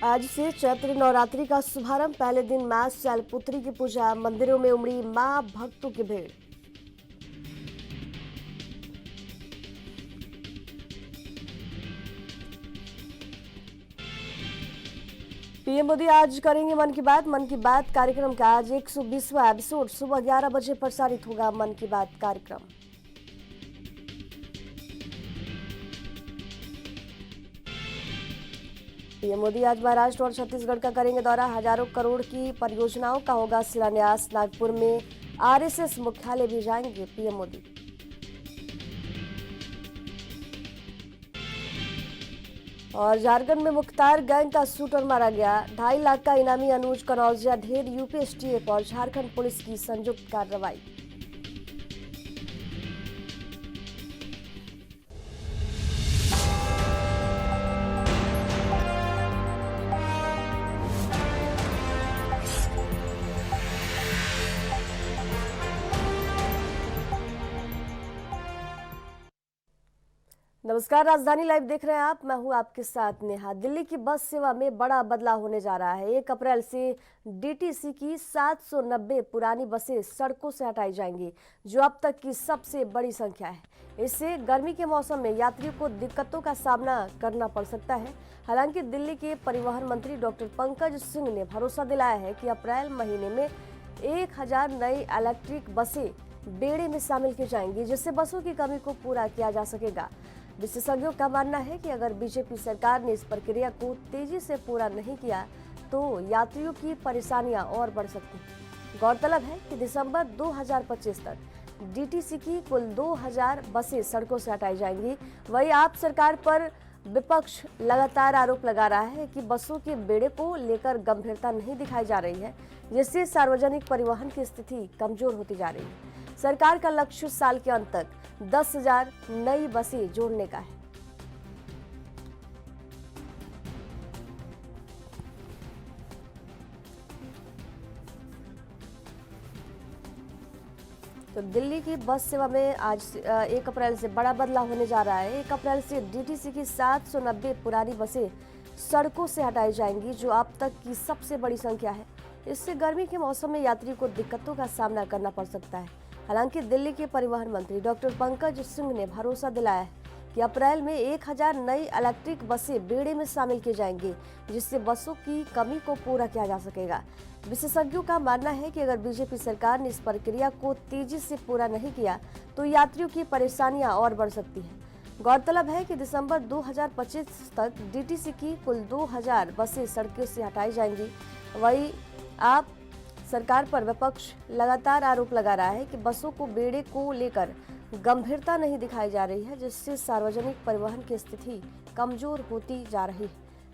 आज से चैत्र नवरात्रि का शुभारंभ। पहले दिन मां शैलपुत्री की पूजा, मंदिरों में उमड़ी मां भक्तों की भीड़। पीएम मोदी आज करेंगे मन की बात। मन की बात कार्यक्रम का आज 120वां एपिसोड सुबह 11 बजे प्रसारित होगा। मन की बात कार्यक्रम पीएम मोदी आज महाराष्ट्र और छत्तीसगढ़ का करेंगे दौरा। हजारों करोड़ की परियोजनाओं का होगा शिलान्यास। नागपुर में आरएसएस मुख्यालय भी जाएंगे पीएम मोदी। और झारखंड में मुख्तार गैंग का शूटर मारा गया। 2.5 लाख का इनामी अनुज कनौजिया ढेर। यूपी एसटीएफ और झारखंड पुलिस की संयुक्त कार्रवाई। नमस्कार, राजधानी लाइव देख रहे हैं आप। मैं हूं आपके साथ नेहा। दिल्ली की बस सेवा में बड़ा बदलाव होने जा रहा है। 1 अप्रैल से डीटीसी की 790 पुरानी बसें सड़कों से हटाई जाएंगी, जो अब तक की सबसे बड़ी संख्या है। इससे गर्मी के मौसम में यात्रियों को दिक्कतों का सामना करना पड़ सकता है। हालांकि दिल्ली के परिवहन मंत्री डॉक्टर पंकज सिंह ने भरोसा दिलाया है कि अप्रैल महीने में 1000 नई इलेक्ट्रिक बसें बेड़े में शामिल की जाएंगी, जिससे बसों की कमी को पूरा किया जा सकेगा। विशेषज्ञों का मानना है कि अगर बीजेपी सरकार ने इस प्रक्रिया को तेजी से पूरा नहीं किया तो यात्रियों की परेशानियां और बढ़ सकती हैं। गौरतलब है कि दिसंबर 2025 तक डीटीसी की कुल 2000 बसें सड़कों से हटाई जाएंगी। वहीं आप सरकार पर विपक्ष लगातार आरोप लगा रहा है कि बसों के बेड़े को लेकर गंभीरता नहीं दिखाई जा रही है, जिससे सार्वजनिक परिवहन की स्थिति कमजोर होती जा रही है। सरकार का लक्ष्य साल के अंत तक 10,000 नई बसें जोड़ने का है। तो दिल्ली की बस सेवा में आज 1 अप्रैल से बड़ा बदलाव होने जा रहा है। 1 अप्रैल से डीटीसी की 790 पुरानी बसें सड़कों से हटाई जाएंगी, जो अब तक की सबसे बड़ी संख्या है। इससे गर्मी के मौसम में यात्रियों को दिक्कतों का सामना करना पड़ सकता है। हालांकि दिल्ली के परिवहन मंत्री डॉक्टर पंकज सिंह ने भरोसा दिलाया है कि अप्रैल में 1000 नई इलेक्ट्रिक बसें बेड़े में शामिल की जाएंगी, जिससे बसों की कमी को पूरा किया जा सकेगा। विशेषज्ञों का मानना है कि अगर बीजेपी सरकार ने इस प्रक्रिया को तेजी से पूरा नहीं किया तो यात्रियों की परेशानियां और बढ़ सकती हैं। गौरतलब है कि दिसंबर 2025 तक डीटीसी की कुल 2000 बसें सड़कों से हटाई जाएंगी। वहीं आप सरकार पर विपक्ष लगातार आरोप लगा रहा है कि बसों को बेड़े को लेकर गंभीरता नहीं दिखाई जा रही है, जिससे सार्वजनिक परिवहन की स्थिति कमजोर होती जा रही है।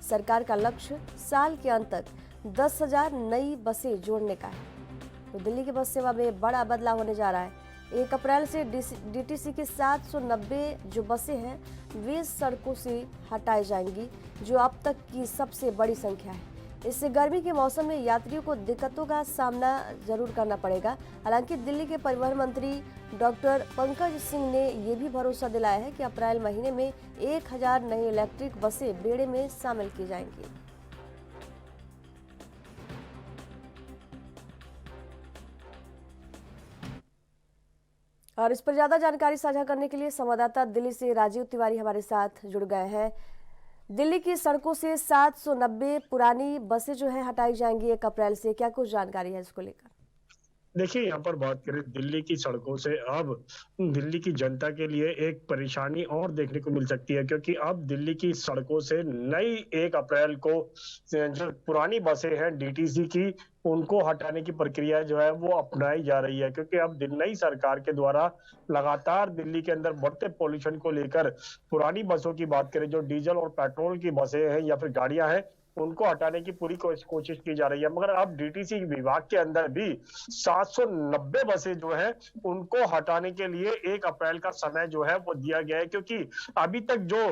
सरकार का लक्ष्य साल के अंत तक 10,000 नई बसें जोड़ने का है। तो दिल्ली की बस सेवा में बड़ा बदलाव होने जा रहा है। 1 अप्रैल से डीटीसी की 790 जो बसें हैं वे सड़कों से हटाई जाएंगी, जो अब तक की सबसे बड़ी संख्या है। इससे गर्मी के मौसम में यात्रियों को दिक्कतों का सामना जरूर करना पड़ेगा। हालांकि दिल्ली के परिवहन मंत्री डॉक्टर पंकज सिंह ने यह भी भरोसा दिलाया है कि अप्रैल महीने में 1000 नई इलेक्ट्रिक बसें बेड़े में शामिल की जाएंगी। और इस पर ज्यादा जानकारी साझा करने के लिए संवाददाता दिल्ली से राजीव तिवारी हमारे साथ जुड़ गए हैं। दिल्ली की सड़कों से 790 पुरानी बसें जो है हटाई जाएंगी 1 अप्रैल से, क्या कुछ जानकारी है इसको लेकर? देखिए, यहाँ पर बात करें दिल्ली की सड़कों से, अब दिल्ली की जनता के लिए एक परेशानी और देखने को मिल सकती है, क्योंकि अब दिल्ली की सड़कों से नई 1 अप्रैल को जो पुरानी बसें हैं डीटीसी की, उनको हटाने की प्रक्रिया जो है वो अपनाई जा रही है। क्योंकि अब नई सरकार के द्वारा लगातार दिल्ली के अंदर बढ़ते पॉल्यूशन को लेकर पुरानी बसों की बात करें, जो डीजल और पेट्रोल की बसें हैं या फिर गाड़ियां हैं, उनको हटाने की पूरी कोशिश की जा रही है। मगर अब डीटीसी विभाग के अंदर भी 790 बसें जो है उनको हटाने के लिए 1 अप्रैल का समय जो है वो दिया गया है। क्योंकि अभी तक जो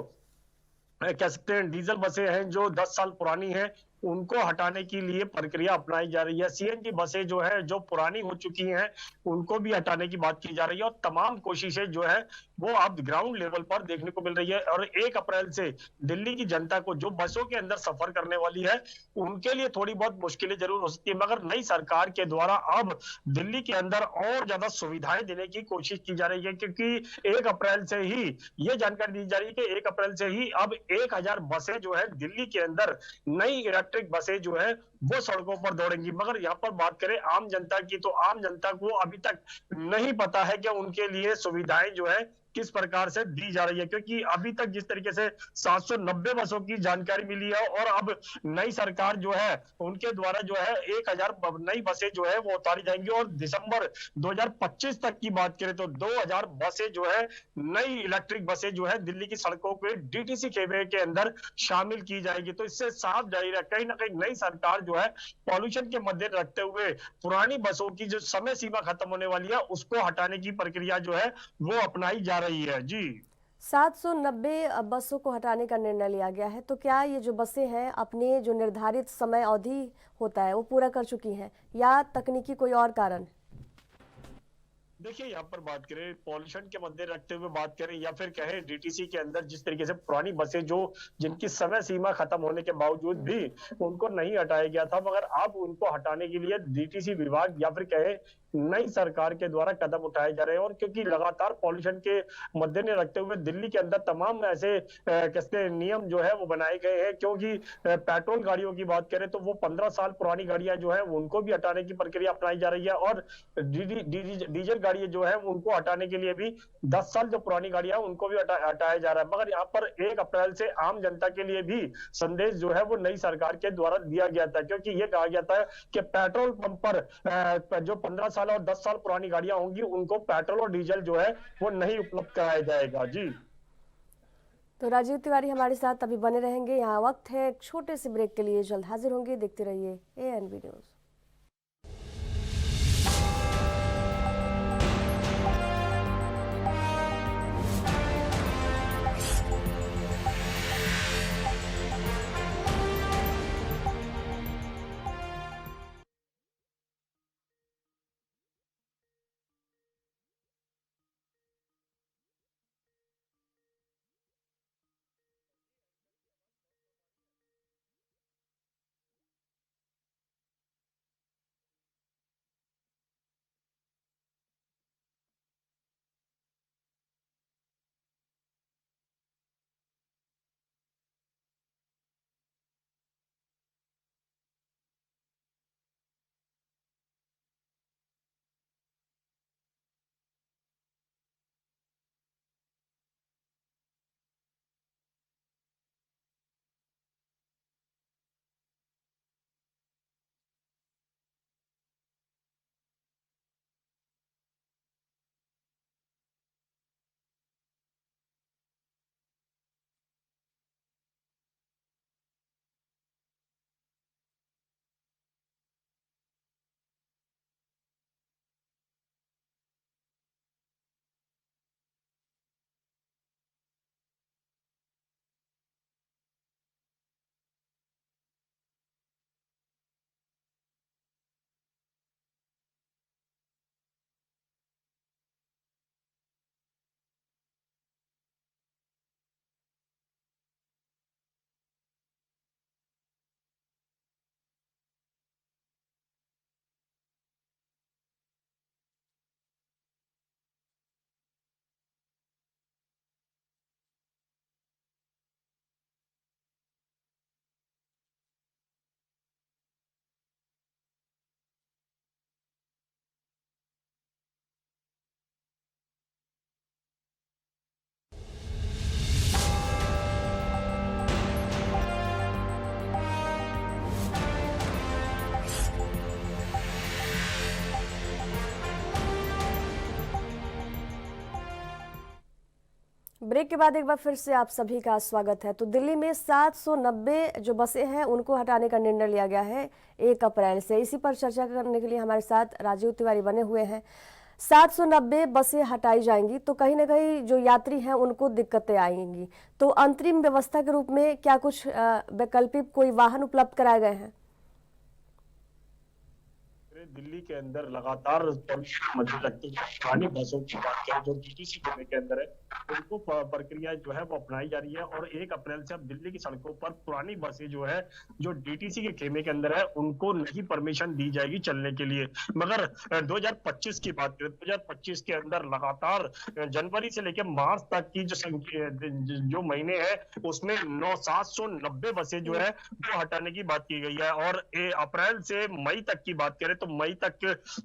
कह सकते हैं डीजल बसें हैं जो 10 साल पुरानी हैं, उनको हटाने के लिए प्रक्रिया अपनाई जा रही है। सीएनजी बसें जो है, जो पुरानी हो चुकी हैं, उनको भी हटाने की बात की जा रही है और तमाम कोशिशें जो है वो अब ग्राउंड लेवल पर देखने को मिल रही है। और 1 अप्रैल से दिल्ली की जनता को जो बसों के अंदर सफर करने वाली है, उनके लिए थोड़ी बहुत मुश्किलें जरूर हो सकती है, मगर नई सरकार के द्वारा अब दिल्ली के अंदर और ज्यादा सुविधाएं देने की कोशिश की जा रही है, क्योंकि 1 अप्रैल से ही ये जानकारी दी जा रही है कि 1 अप्रैल से ही अब 1000 बसें जो है दिल्ली के अंदर, नई इलेक्ट्रिक बसें जो है वो सड़कों पर दौड़ेंगी। मगर यहाँ पर बात करें आम जनता की, तो आम जनता को अभी तक नहीं पता है कि उनके लिए सुविधाएं जो है किस प्रकार से दी जा रही है, क्योंकि अभी तक जिस तरीके से 790 बसों की जानकारी मिली है और अब नई सरकार जो है उनके द्वारा जो है 1000 नई बसें जो है वो उतारी जाएंगी और दिसंबर 2025 तक की बात करें तो 2000 बसें जो है, नई इलेक्ट्रिक बसें जो है दिल्ली की सड़कों पे डीटीसी खेमे के अंदर शामिल की जाएगी। तो इससे साफ जाहिर है कहीं ना कहीं नई सरकार जो है पॉल्यूशन के मद्दे रखते हुए पुरानी बसों की जो समय सीमा खत्म होने वाली है उसको हटाने की प्रक्रिया जो है वो अपनाई जा रही है। जी, 790 बसों को हटाने का निर्णय लिया गया है, तो क्या ये जो बसें हैं अपने जो निर्धारित समय अवधि होता है वो पूरा कर चुकी हैं या तकनीकी कोई और कारण? देखिए यहाँ पर बात करें पॉल्यूशन के मद्दे रखते हुए बात करें या फिर कहें डीटीसी के अंदर जिस तरीके से पुरानी बसें जो जिनकी समय सीमा खत्म होने के बावजूद भी उनको नहीं हटाया गया था, मगर अब उनको हटाने के लिए डीटीसी विभाग या फिर कहें नई सरकार के द्वारा कदम उठाए जा रहे हैं। और क्योंकि लगातार पॉल्यूशन के मद्देनजर रखते हुए दिल्ली के अंदर तमाम ऐसे कैसे नियम जो है वो बनाए गए हैं, क्योंकि पेट्रोल गाड़ियों की बात करें तो वो 15 साल पुरानी गाड़ियां जो है उनको भी हटाने की प्रक्रिया अपनाई जा रही है और डीजल गाड़ियां जो है उनको हटाने के लिए भी 10 साल जो पुरानी गाड़ियां उनको भी हटाया जा रहा है। मगर यहाँ पर 1 अप्रैल से आम जनता के लिए भी संदेश जो है वो नई सरकार के द्वारा दिया गया था, क्योंकि ये कहा गया था कि पेट्रोल पंप पर जो 15 साल और 10 साल पुरानी गाड़ियां होंगी उनको पेट्रोल और डीजल जो है वो नहीं उपलब्ध कराया जाएगा। जी, तो राजीव तिवारी हमारे साथ अभी बने रहेंगे। यहाँ वक्त है एक छोटे से ब्रेक के लिए, जल्द हाजिर होंगे। देखते रहिए ANB न्यूज। ब्रेक के बाद एक बार फिर से आप सभी का स्वागत है। तो दिल्ली में 790 जो बसें हैं उनको हटाने का निर्णय लिया गया है 1 अप्रैल से। इसी पर चर्चा करने के लिए हमारे साथ राजीव तिवारी बने हुए हैं। 790 बसें हटाई जाएंगी तो कहीं ना कहीं जो यात्री हैं उनको दिक्कतें आएंगी। तो अंतरिम व्यवस्था के रूप में क्या कुछ वैकल्पिक कोई वाहन उपलब्ध कराए गए हैं? दिल्ली के अंदर लगातार मुझे लगता है पुरानी बसों की बात करें जो डीटीसी के अंदर है, उनको प्रक्रिया जो है वो अपनाई जा रही है और 1 अप्रैल से अब दिल्ली की सड़कों पर पुरानी बसें जो है जो डीटीसी के खेमे के अंदर है उनको नहीं परमिशन दी जाएगी चलने के लिए। मगर 2025 की बात करें, 2025 के अंदर लगातार जनवरी से लेकर मार्च तक की जो संख्या जो महीने हैं उसमें 790 बसें जो है वो हटाने की बात की गई है और अप्रैल से मई तक की बात करें तो मई तक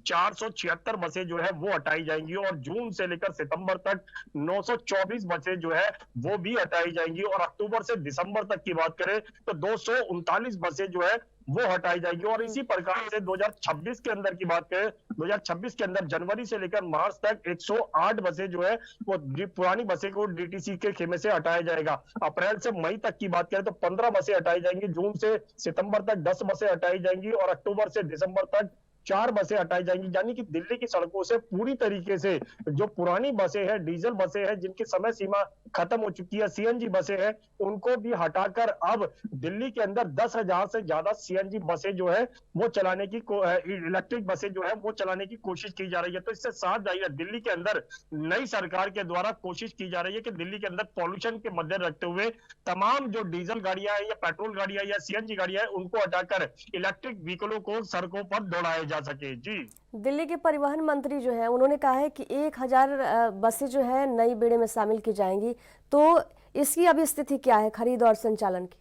476 बसें जो है वो हटाई जाएंगी और जून से लेकर सितंबर तक 924 बसें जो है वो भी हटाई जाएंगी और अक्टूबर से दिसंबर तक की बात करें तो 239 बसें जो है वो हटाई जाएगी। और इसी प्रकार से 2026 के अंदर की बात करें, 2026 के अंदर जनवरी से लेकर मार्च तक 108 बसें जो है वो पुरानी बसें को डीटीसी के खेमे से हटाया जाएगा। अप्रैल से मई तक की बात करें तो 15 बसें हटाई जाएंगी, जून से सितंबर तक 10 बसें हटाई जाएंगी और अक्टूबर से दिसंबर तक 4 बसें हटाई जाएंगी। यानी कि दिल्ली की सड़कों से पूरी तरीके से जो पुरानी बसें हैं, डीजल बसें हैं जिनकी समय सीमा खत्म हो चुकी है, सीएनजी बसें हैं, उनको भी हटाकर अब दिल्ली के अंदर 10,000 से ज्यादा सीएनजी बसें जो है वो चलाने की इलेक्ट्रिक बसें जो है वो चलाने की कोशिश की जा रही है। तो इससे साफ जाहिर है दिल्ली के अंदर नई सरकार के द्वारा कोशिश की जा रही है कि दिल्ली के अंदर पॉल्यूशन के मद्दे रखते हुए तमाम जो डीजल गाड़ियां हैं या पेट्रोल गाड़ियां या सीएनजी गाड़ियां हैं उनको हटाकर इलेक्ट्रिक व्हीकलों को सड़कों पर दौड़ाया जा सके। जी, दिल्ली के परिवहन मंत्री जो है उन्होंने कहा है कि 1000 बसें जो है नई बेड़े में शामिल की जाएंगी। तो इसकी अभी स्थिति क्या है खरीद और संचालन की?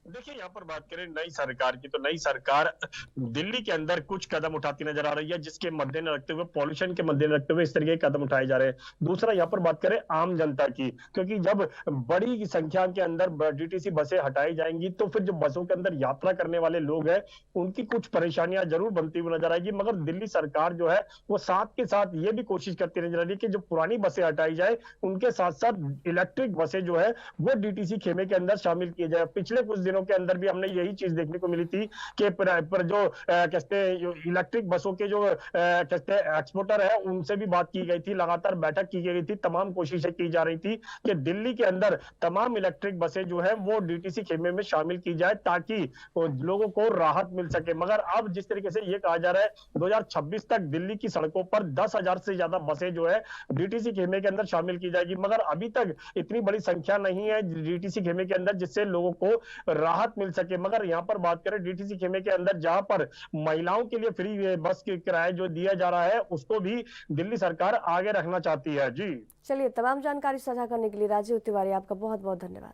देखिए यहाँ पर बात करें नई सरकार की तो नई सरकार दिल्ली के अंदर कुछ कदम उठाती नजर आ रही है जिसके मद्देनजर रखते हुए पॉल्यूशन के मद्देनजर रखते हुए इस तरह के कदम उठाए जा रहे हैं। दूसरा यहाँ पर बात करें आम जनता की, क्योंकि जब बड़ी संख्या के अंदर डीटीसी बसें हटाई जाएंगी तो फिर जो बसों के अंदर यात्रा करने वाले लोग हैं उनकी कुछ परेशानियां जरूर बनती हुई नजर आएगी। मगर दिल्ली सरकार जो है वो साथ के साथ ये भी कोशिश करती नजर आ रही है कि जो पुरानी बसें हटाई जाए उनके साथ साथ इलेक्ट्रिक बसें जो है वो डीटीसी खेमे के अंदर शामिल किए जाए। पिछले कुछ दिनों के अंदर भी हमने यही चीज देखने को मिली थी कि पर जो कहते हैं इलेक्ट्रिक बसों के जो कहते हैं एक्सपोर्टर है उनसे भी बात की गई थी, लगातार बैठक की गई थी, तमाम कोशिशें की जा रही थी कि दिल्ली के अंदर तमाम इलेक्ट्रिक बसें जो है वो डीटीसी खेमे में शामिल की जाए ताकि लोगों को राहत मिल सके। मगर अब जिस तरीके से ये कहा जा रहा है 2026 तक दिल्ली की सड़कों पर 10,000 से ज्यादा बसें जो है डीटीसी खेमे के अंदर शामिल की जाएगी, मगर अभी तक इतनी बड़ी संख्या नहीं है डीटीसी खेमे के अंदर जिससे लोगों को राहत मिल सके। मगर यहाँ पर बात करें डीटीसी खेमे के अंदर जहां पर महिलाओं के लिए फ्री बस के किराए जो दिया जा रहा है उसको भी दिल्ली सरकार आगे रखना चाहती है। जी, चलिए, तमाम जानकारी साझा करने के लिए राजीव तिवारी आपका बहुत बहुत धन्यवाद।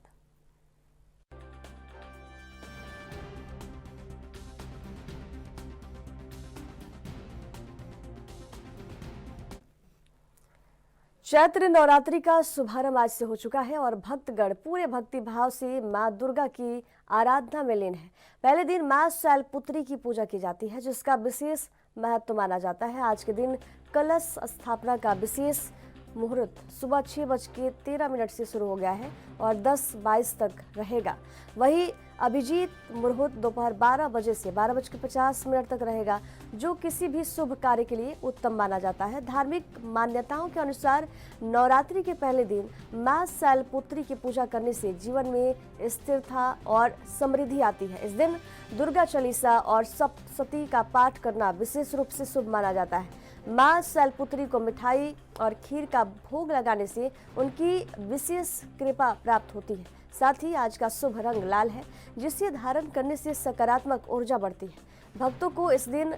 चैत्र नवरात्रि का शुभारंभ आज से हो चुका है और भक्तगण पूरे भक्ति भाव से मां दुर्गा की आराधना में लीन है। पहले दिन मां शैलपुत्री की पूजा की जाती है जिसका विशेष महत्व माना जाता है। आज के दिन कलश स्थापना का विशेष मुहूर्त सुबह 6:13 से शुरू हो गया है और 10:22 तक रहेगा। वहीं अभिजीत मुहूर्त दोपहर 12 बजे से 12:50 तक रहेगा, जो किसी भी शुभ कार्य के लिए उत्तम माना जाता है। धार्मिक मान्यताओं के अनुसार नवरात्रि के पहले दिन मां शैलपुत्री की पूजा करने से जीवन में स्थिरता और समृद्धि आती है। इस दिन दुर्गा चालीसा और सप्तशती का पाठ करना विशेष रूप से शुभ माना जाता है। मां शैलपुत्री को मिठाई और खीर का भोग लगाने से उनकी विशेष कृपा प्राप्त होती है। साथ ही आज का शुभ रंग लाल है, जिसे धारण करने से सकारात्मक ऊर्जा बढ़ती है। भक्तों को इस दिन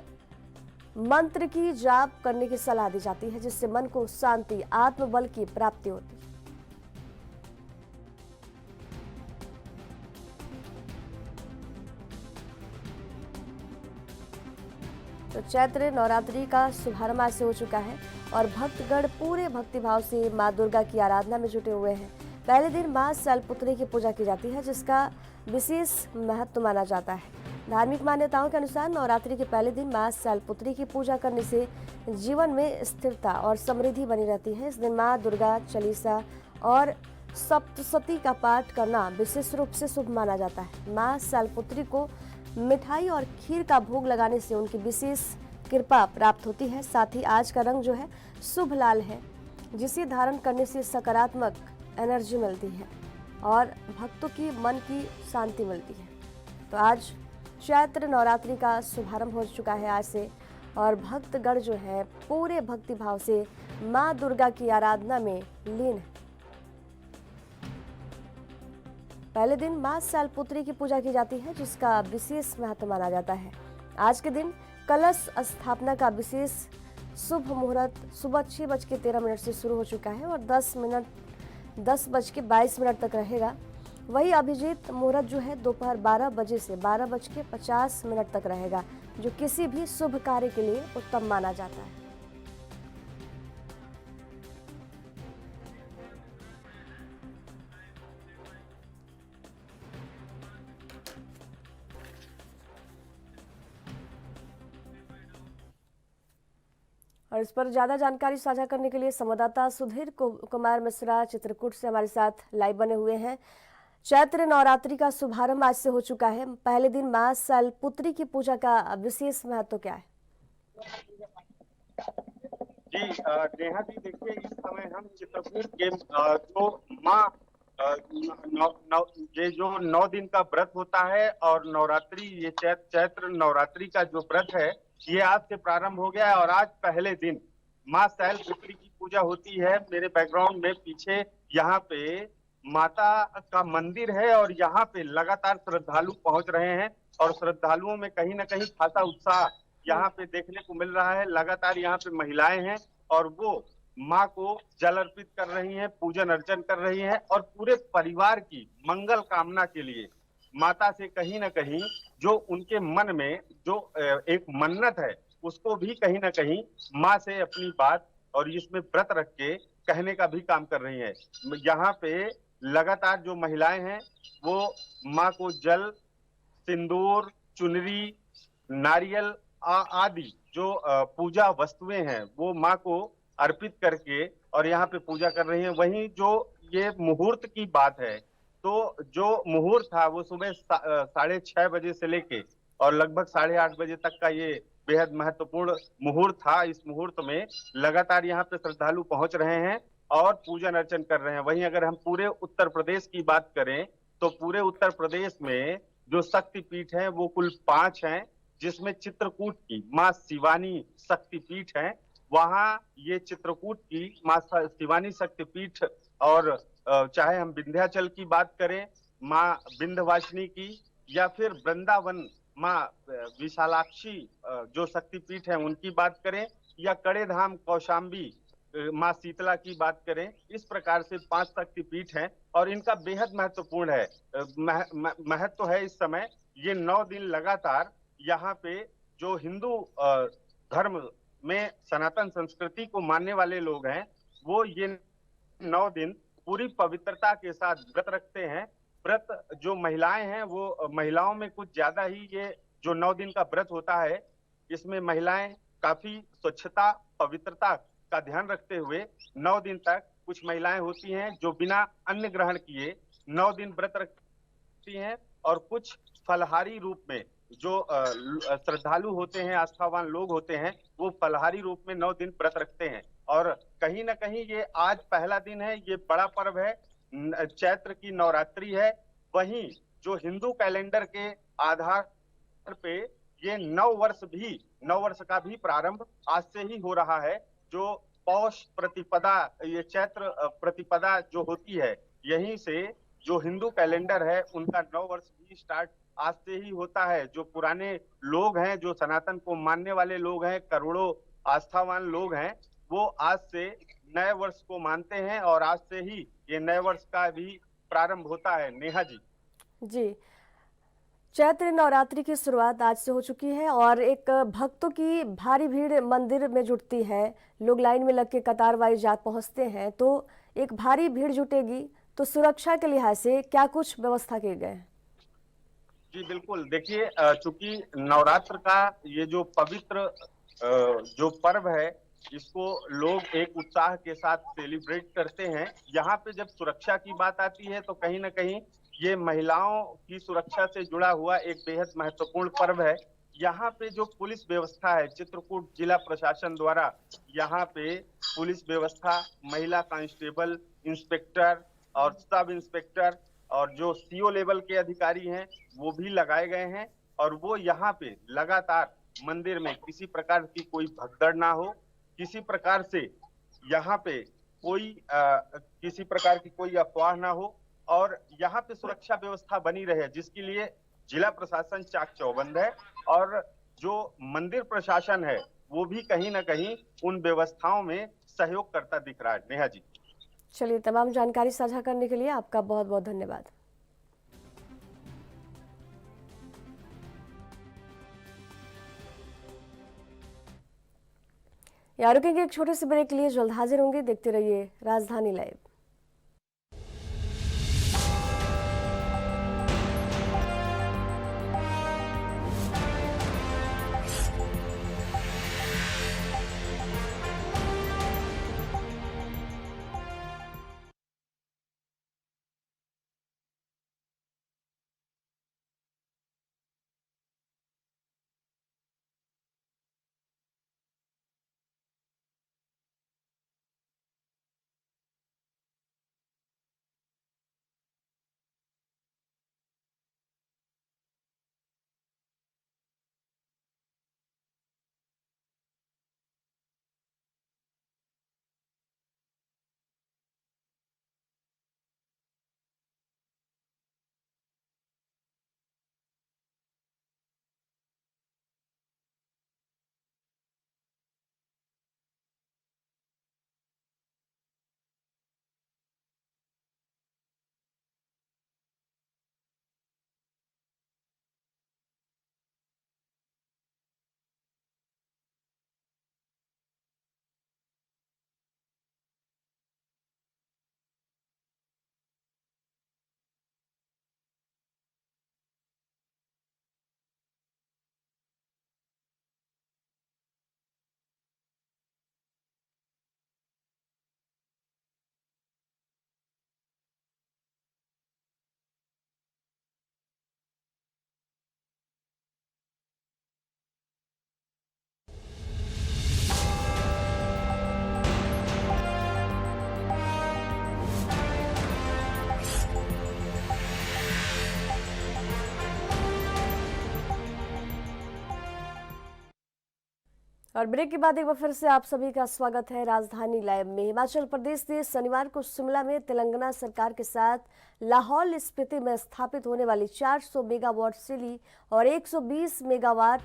मंत्र की जाप करने की सलाह दी जाती है जिससे मन को शांति, आत्मबल की प्राप्ति होती है। तो चैत्र नवरात्रि का शुभारंभ आज से हो चुका है और भक्तगण पूरे भक्तिभाव से मां दुर्गा की आराधना में जुटे हुए हैं। पहले दिन मां शैलपुत्री की पूजा की जाती है जिसका विशेष महत्व माना जाता है। धार्मिक मान्यताओं के अनुसार नवरात्रि के पहले दिन मां शैलपुत्री की पूजा करने से जीवन में स्थिरता और समृद्धि बनी रहती है। इस दिन मां दुर्गा चालीसा और सप्तशती का पाठ करना विशेष रूप से शुभ माना जाता है। मां शैलपुत्री को मिठाई और खीर का भोग लगाने से उनकी विशेष कृपा प्राप्त होती है। साथ ही आज का रंग जो है शुभ लाल है, जिसे धारण करने से सकारात्मक एनर्जी मिलती है और भक्तों की मन की शांति मिलती है। तो आज चैत्र नवरात्रि का शुभारंभ हो चुका है आज से, और भक्तगण जो है पूरे भक्ति भाव से माँ दुर्गा की आराधना में लीन है। पहले दिन माँ शैलपुत्री की पूजा की जाती है, जिसका विशेष महत्व माना जाता है। आज के दिन कलश स्थापना का विशेष शुभ मुहूर्त सुबह 6:13 से शुरू हो चुका है और 10:22 तक रहेगा। वही अभिजीत मुहूर्त जो है दोपहर 12 बजे से 12:50 तक रहेगा, जो किसी भी शुभ कार्य के लिए उत्तम माना जाता है। और इस पर ज्यादा जानकारी साझा करने के लिए संवाददाता सुधीर कुमार मिश्रा चित्रकूट से हमारे साथ लाइव बने हुए हैं। चैत्र नवरात्रि का शुभारंभ आज से हो चुका है। पहले दिन मां शैलपुत्री की पूजा का विशेष महत्व क्या है? जी नेहा जी, देखिए इस समय हम चित्रकूट के जो माँ ये जो 9 दिन का व्रत होता है और नवरात्रि, ये चैत्र नवरात्रि का जो व्रत है ये आज से प्रारंभ हो गया है और आज पहले दिन माँ शैलपुत्री की पूजा होती है। मेरे बैकग्राउंड में पीछे यहाँ पे माता का मंदिर है और यहाँ पे लगातार श्रद्धालु पहुंच रहे हैं और श्रद्धालुओं में कहीं ना कहीं खासा उत्साह यहाँ पे देखने को मिल रहा है। लगातार यहाँ पे महिलाएं हैं और वो माँ को जल अर्पित कर रही हैं, पूजन अर्चन कर रही हैं और पूरे परिवार की मंगल कामना के लिए माता से कहीं ना कहीं जो उनके मन में जो एक मन्नत है उसको भी कहीं ना कहीं माँ से अपनी बात और इसमें व्रत रख के कहने का भी काम कर रही है। यहाँ पे लगातार जो महिलाएं हैं वो माँ को जल, सिंदूर, चुनरी, नारियल आदि जो पूजा वस्तुएं हैं वो माँ को अर्पित करके और यहाँ पे पूजा कर रही हैं। वहीं जो ये मुहूर्त की बात है, तो जो मुहूर्त था वो सुबह 6:30 बजे से लेके और लगभग 8:30 बजे तक का ये बेहद महत्वपूर्ण मुहूर्त था। इस मुहूर्त में लगातार यहाँ पे श्रद्धालु पहुंच रहे हैं और पूजन अर्चन कर रहे हैं। वहीं अगर हम पूरे उत्तर प्रदेश की बात करें तो पूरे उत्तर प्रदेश में जो शक्तिपीठ है वो कुल 5 हैं, जिसमें चित्रकूट की माँ शिवानी शक्तिपीठ है। वहां ये चित्रकूट की माँ शिवानी शक्तिपीठ और चाहे हम विंध्याचल की बात करें माँ विंध्यवासिनी की, या फिर वृंदावन माँ विशालाक्षी जो शक्तिपीठ है उनकी बात करें, या कड़े धाम कौशाम्बी माँ शीतला की बात करें, इस प्रकार से 5 शक्तिपीठ हैं और इनका बेहद महत्वपूर्ण है महत्व है। इस समय ये 9 दिन लगातार यहाँ पे जो हिंदू धर्म में सनातन संस्कृति को मानने वाले लोग हैं वो ये 9 दिन पूरी पवित्रता के साथ व्रत रखते हैं। व्रत जो महिलाएं हैं वो महिलाओं में कुछ ज्यादा ही ये जो 9 दिन का व्रत होता है इसमें महिलाएं काफी स्वच्छता पवित्रता का ध्यान रखते हुए 9 दिन तक, कुछ महिलाएं होती हैं जो बिना अन्न ग्रहण किए 9 दिन व्रत रखती हैं और कुछ फलहारी रूप में जो श्रद्धालु होते हैं, आस्थावान लोग होते हैं, वो फलहारी रूप में 9 दिन व्रत रखते हैं। और कहीं ना कहीं ये आज पहला दिन है, ये बड़ा पर्व है, चैत्र की नवरात्रि है। वहीं जो हिंदू कैलेंडर के आधार पे ये नव वर्ष का भी प्रारंभ आज से ही हो रहा है। जो पौष प्रतिपदा, ये चैत्र प्रतिपदा जो होती है, यहीं से जो हिंदू कैलेंडर है उनका नव वर्ष भी स्टार्ट आज से ही होता है। जो पुराने लोग हैं, जो सनातन को मानने वाले लोग हैं, करोड़ों आस्थावान लोग हैं, वो आज से नए वर्ष को मानते हैं और आज से ही ये नए वर्ष का भी प्रारंभ होता है। नेहा जी जी, चैत्र नवरात्रि की शुरुआत आज से हो चुकी है और एक भक्तों की भारी भीड़ मंदिर में जुटती है। लोग लाइन में लग के कतार वाइज जा पहुंचते हैं, तो एक भारी भीड़ जुटेगी, तो सुरक्षा के लिहाज से क्या कुछ व्यवस्था किए गए हैं? जी बिल्कुल, देखिए चूंकि नवरात्र का ये जो पवित्र जो पर्व है इसको लोग एक उत्साह के साथ सेलिब्रेट करते हैं। यहाँ पे जब सुरक्षा की बात आती है तो कहीं ना कहीं ये महिलाओं की सुरक्षा से जुड़ा हुआ एक बेहद महत्वपूर्ण पर्व है। यहाँ पे जो पुलिस व्यवस्था है, चित्रकूट जिला प्रशासन द्वारा यहाँ पे पुलिस व्यवस्था, महिला कांस्टेबल, इंस्पेक्टर और सब इंस्पेक्टर और जो सीओ लेवल के अधिकारी हैं वो भी लगाए गए हैं और वो यहाँ पे लगातार मंदिर में किसी प्रकार की कोई भगदड़ ना हो, किसी प्रकार से यहाँ पे किसी प्रकार की कोई अफवाह ना हो और यहाँ पे सुरक्षा व्यवस्था बनी रहे, जिसके लिए जिला प्रशासन चाक चौबंद है और जो मंदिर प्रशासन है वो भी कहीं ना कहीं उन व्यवस्थाओं में सहयोग करता दिख रहा है। नेहा जी, चलिए, तमाम जानकारी साझा करने के लिए आपका बहुत बहुत धन्यवाद। यार रुकेंगे एक छोटे से ब्रेक के लिए, जल्द हाजिर होंगे। देखते रहिए राजधानी लाइव। और ब्रेक के बाद एक बार फिर से आप सभी का स्वागत है राजधानी लाइव में। हिमाचल प्रदेश ने शनिवार को शिमला में तेलंगाना सरकार के साथ लाहौल स्पीति में स्थापित होने वाली 400 मेगावाट सिली और 120 मेगावाट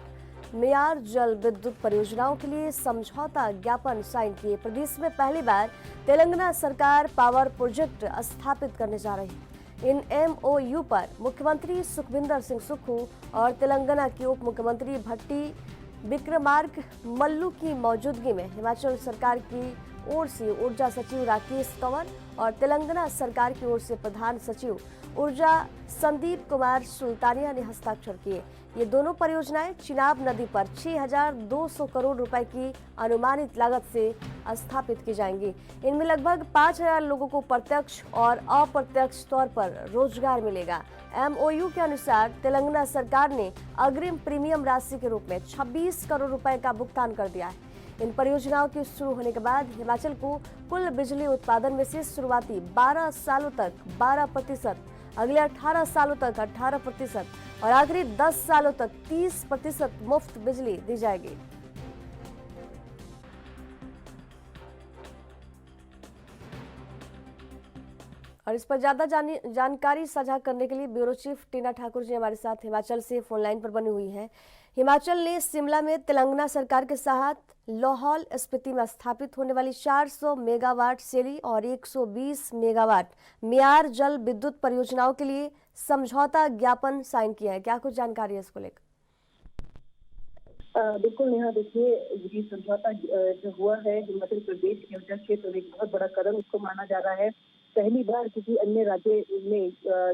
मेयार जल विद्युत परियोजनाओं के लिए समझौता ज्ञापन साइन किए। प्रदेश में पहली बार तेलंगाना सरकार पावर प्रोजेक्ट स्थापित करने जा रही है। इन MOU पर मुख्यमंत्री सुखविंदर सिंह सुक्खू और तेलंगाना के उप मुख्यमंत्री भट्टी विक्रमार्क मल्लू की मौजूदगी में हिमाचल सरकार की ओर से ऊर्जा सचिव राकेश कंवर और तेलंगाना सरकार की ओर से प्रधान सचिव ऊर्जा संदीप कुमार सुल्तानिया ने हस्ताक्षर किए। ये दोनों परियोजनाएं चिनाब नदी पर 6,200 करोड़ रुपए की अनुमानित लागत से स्थापित की जाएंगी। इनमें लगभग 5,000 लोगों को प्रत्यक्ष और अप्रत्यक्ष तौर पर रोजगार मिलेगा। MOU के अनुसार तेलंगाना सरकार ने अग्रिम प्रीमियम राशि के रूप में 26 करोड़ रुपए का भुगतान कर दिया है। इन परियोजनाओं के शुरू होने के बाद हिमाचल को कुल बिजली उत्पादन में से शुरुआती 12 सालों तक 12%, अगले 18 सालों तक 18% और आखिरी 10 सालों तक 30% मुफ्त बिजली दी जाएगी। और इस पर ज्यादा जानकारी साझा करने के लिए ब्यूरो चीफ टीना ठाकुर जी हमारे साथ हिमाचल से फोन लाइन पर बनी हुई हैं। हिमाचल ने शिमला में तेलंगाना सरकार के साथ लाहौल स्पीति में स्थापित होने वाली 400 मेगावाट सेली और 120 मेगावाट मेयार जल विद्युत परियोजनाओं के लिए समझौता ज्ञापन साइन किया है। क्या कुछ जानकारी है इसको लेकर? बिल्कुल नेहा, देखिए ये समझौता जो हुआ है हिमाचल प्रदेश के ऊर्जा क्षेत्र में एक बहुत बड़ा कदम इसको माना जा रहा है। पहली बार किसी अन्य राज्य ने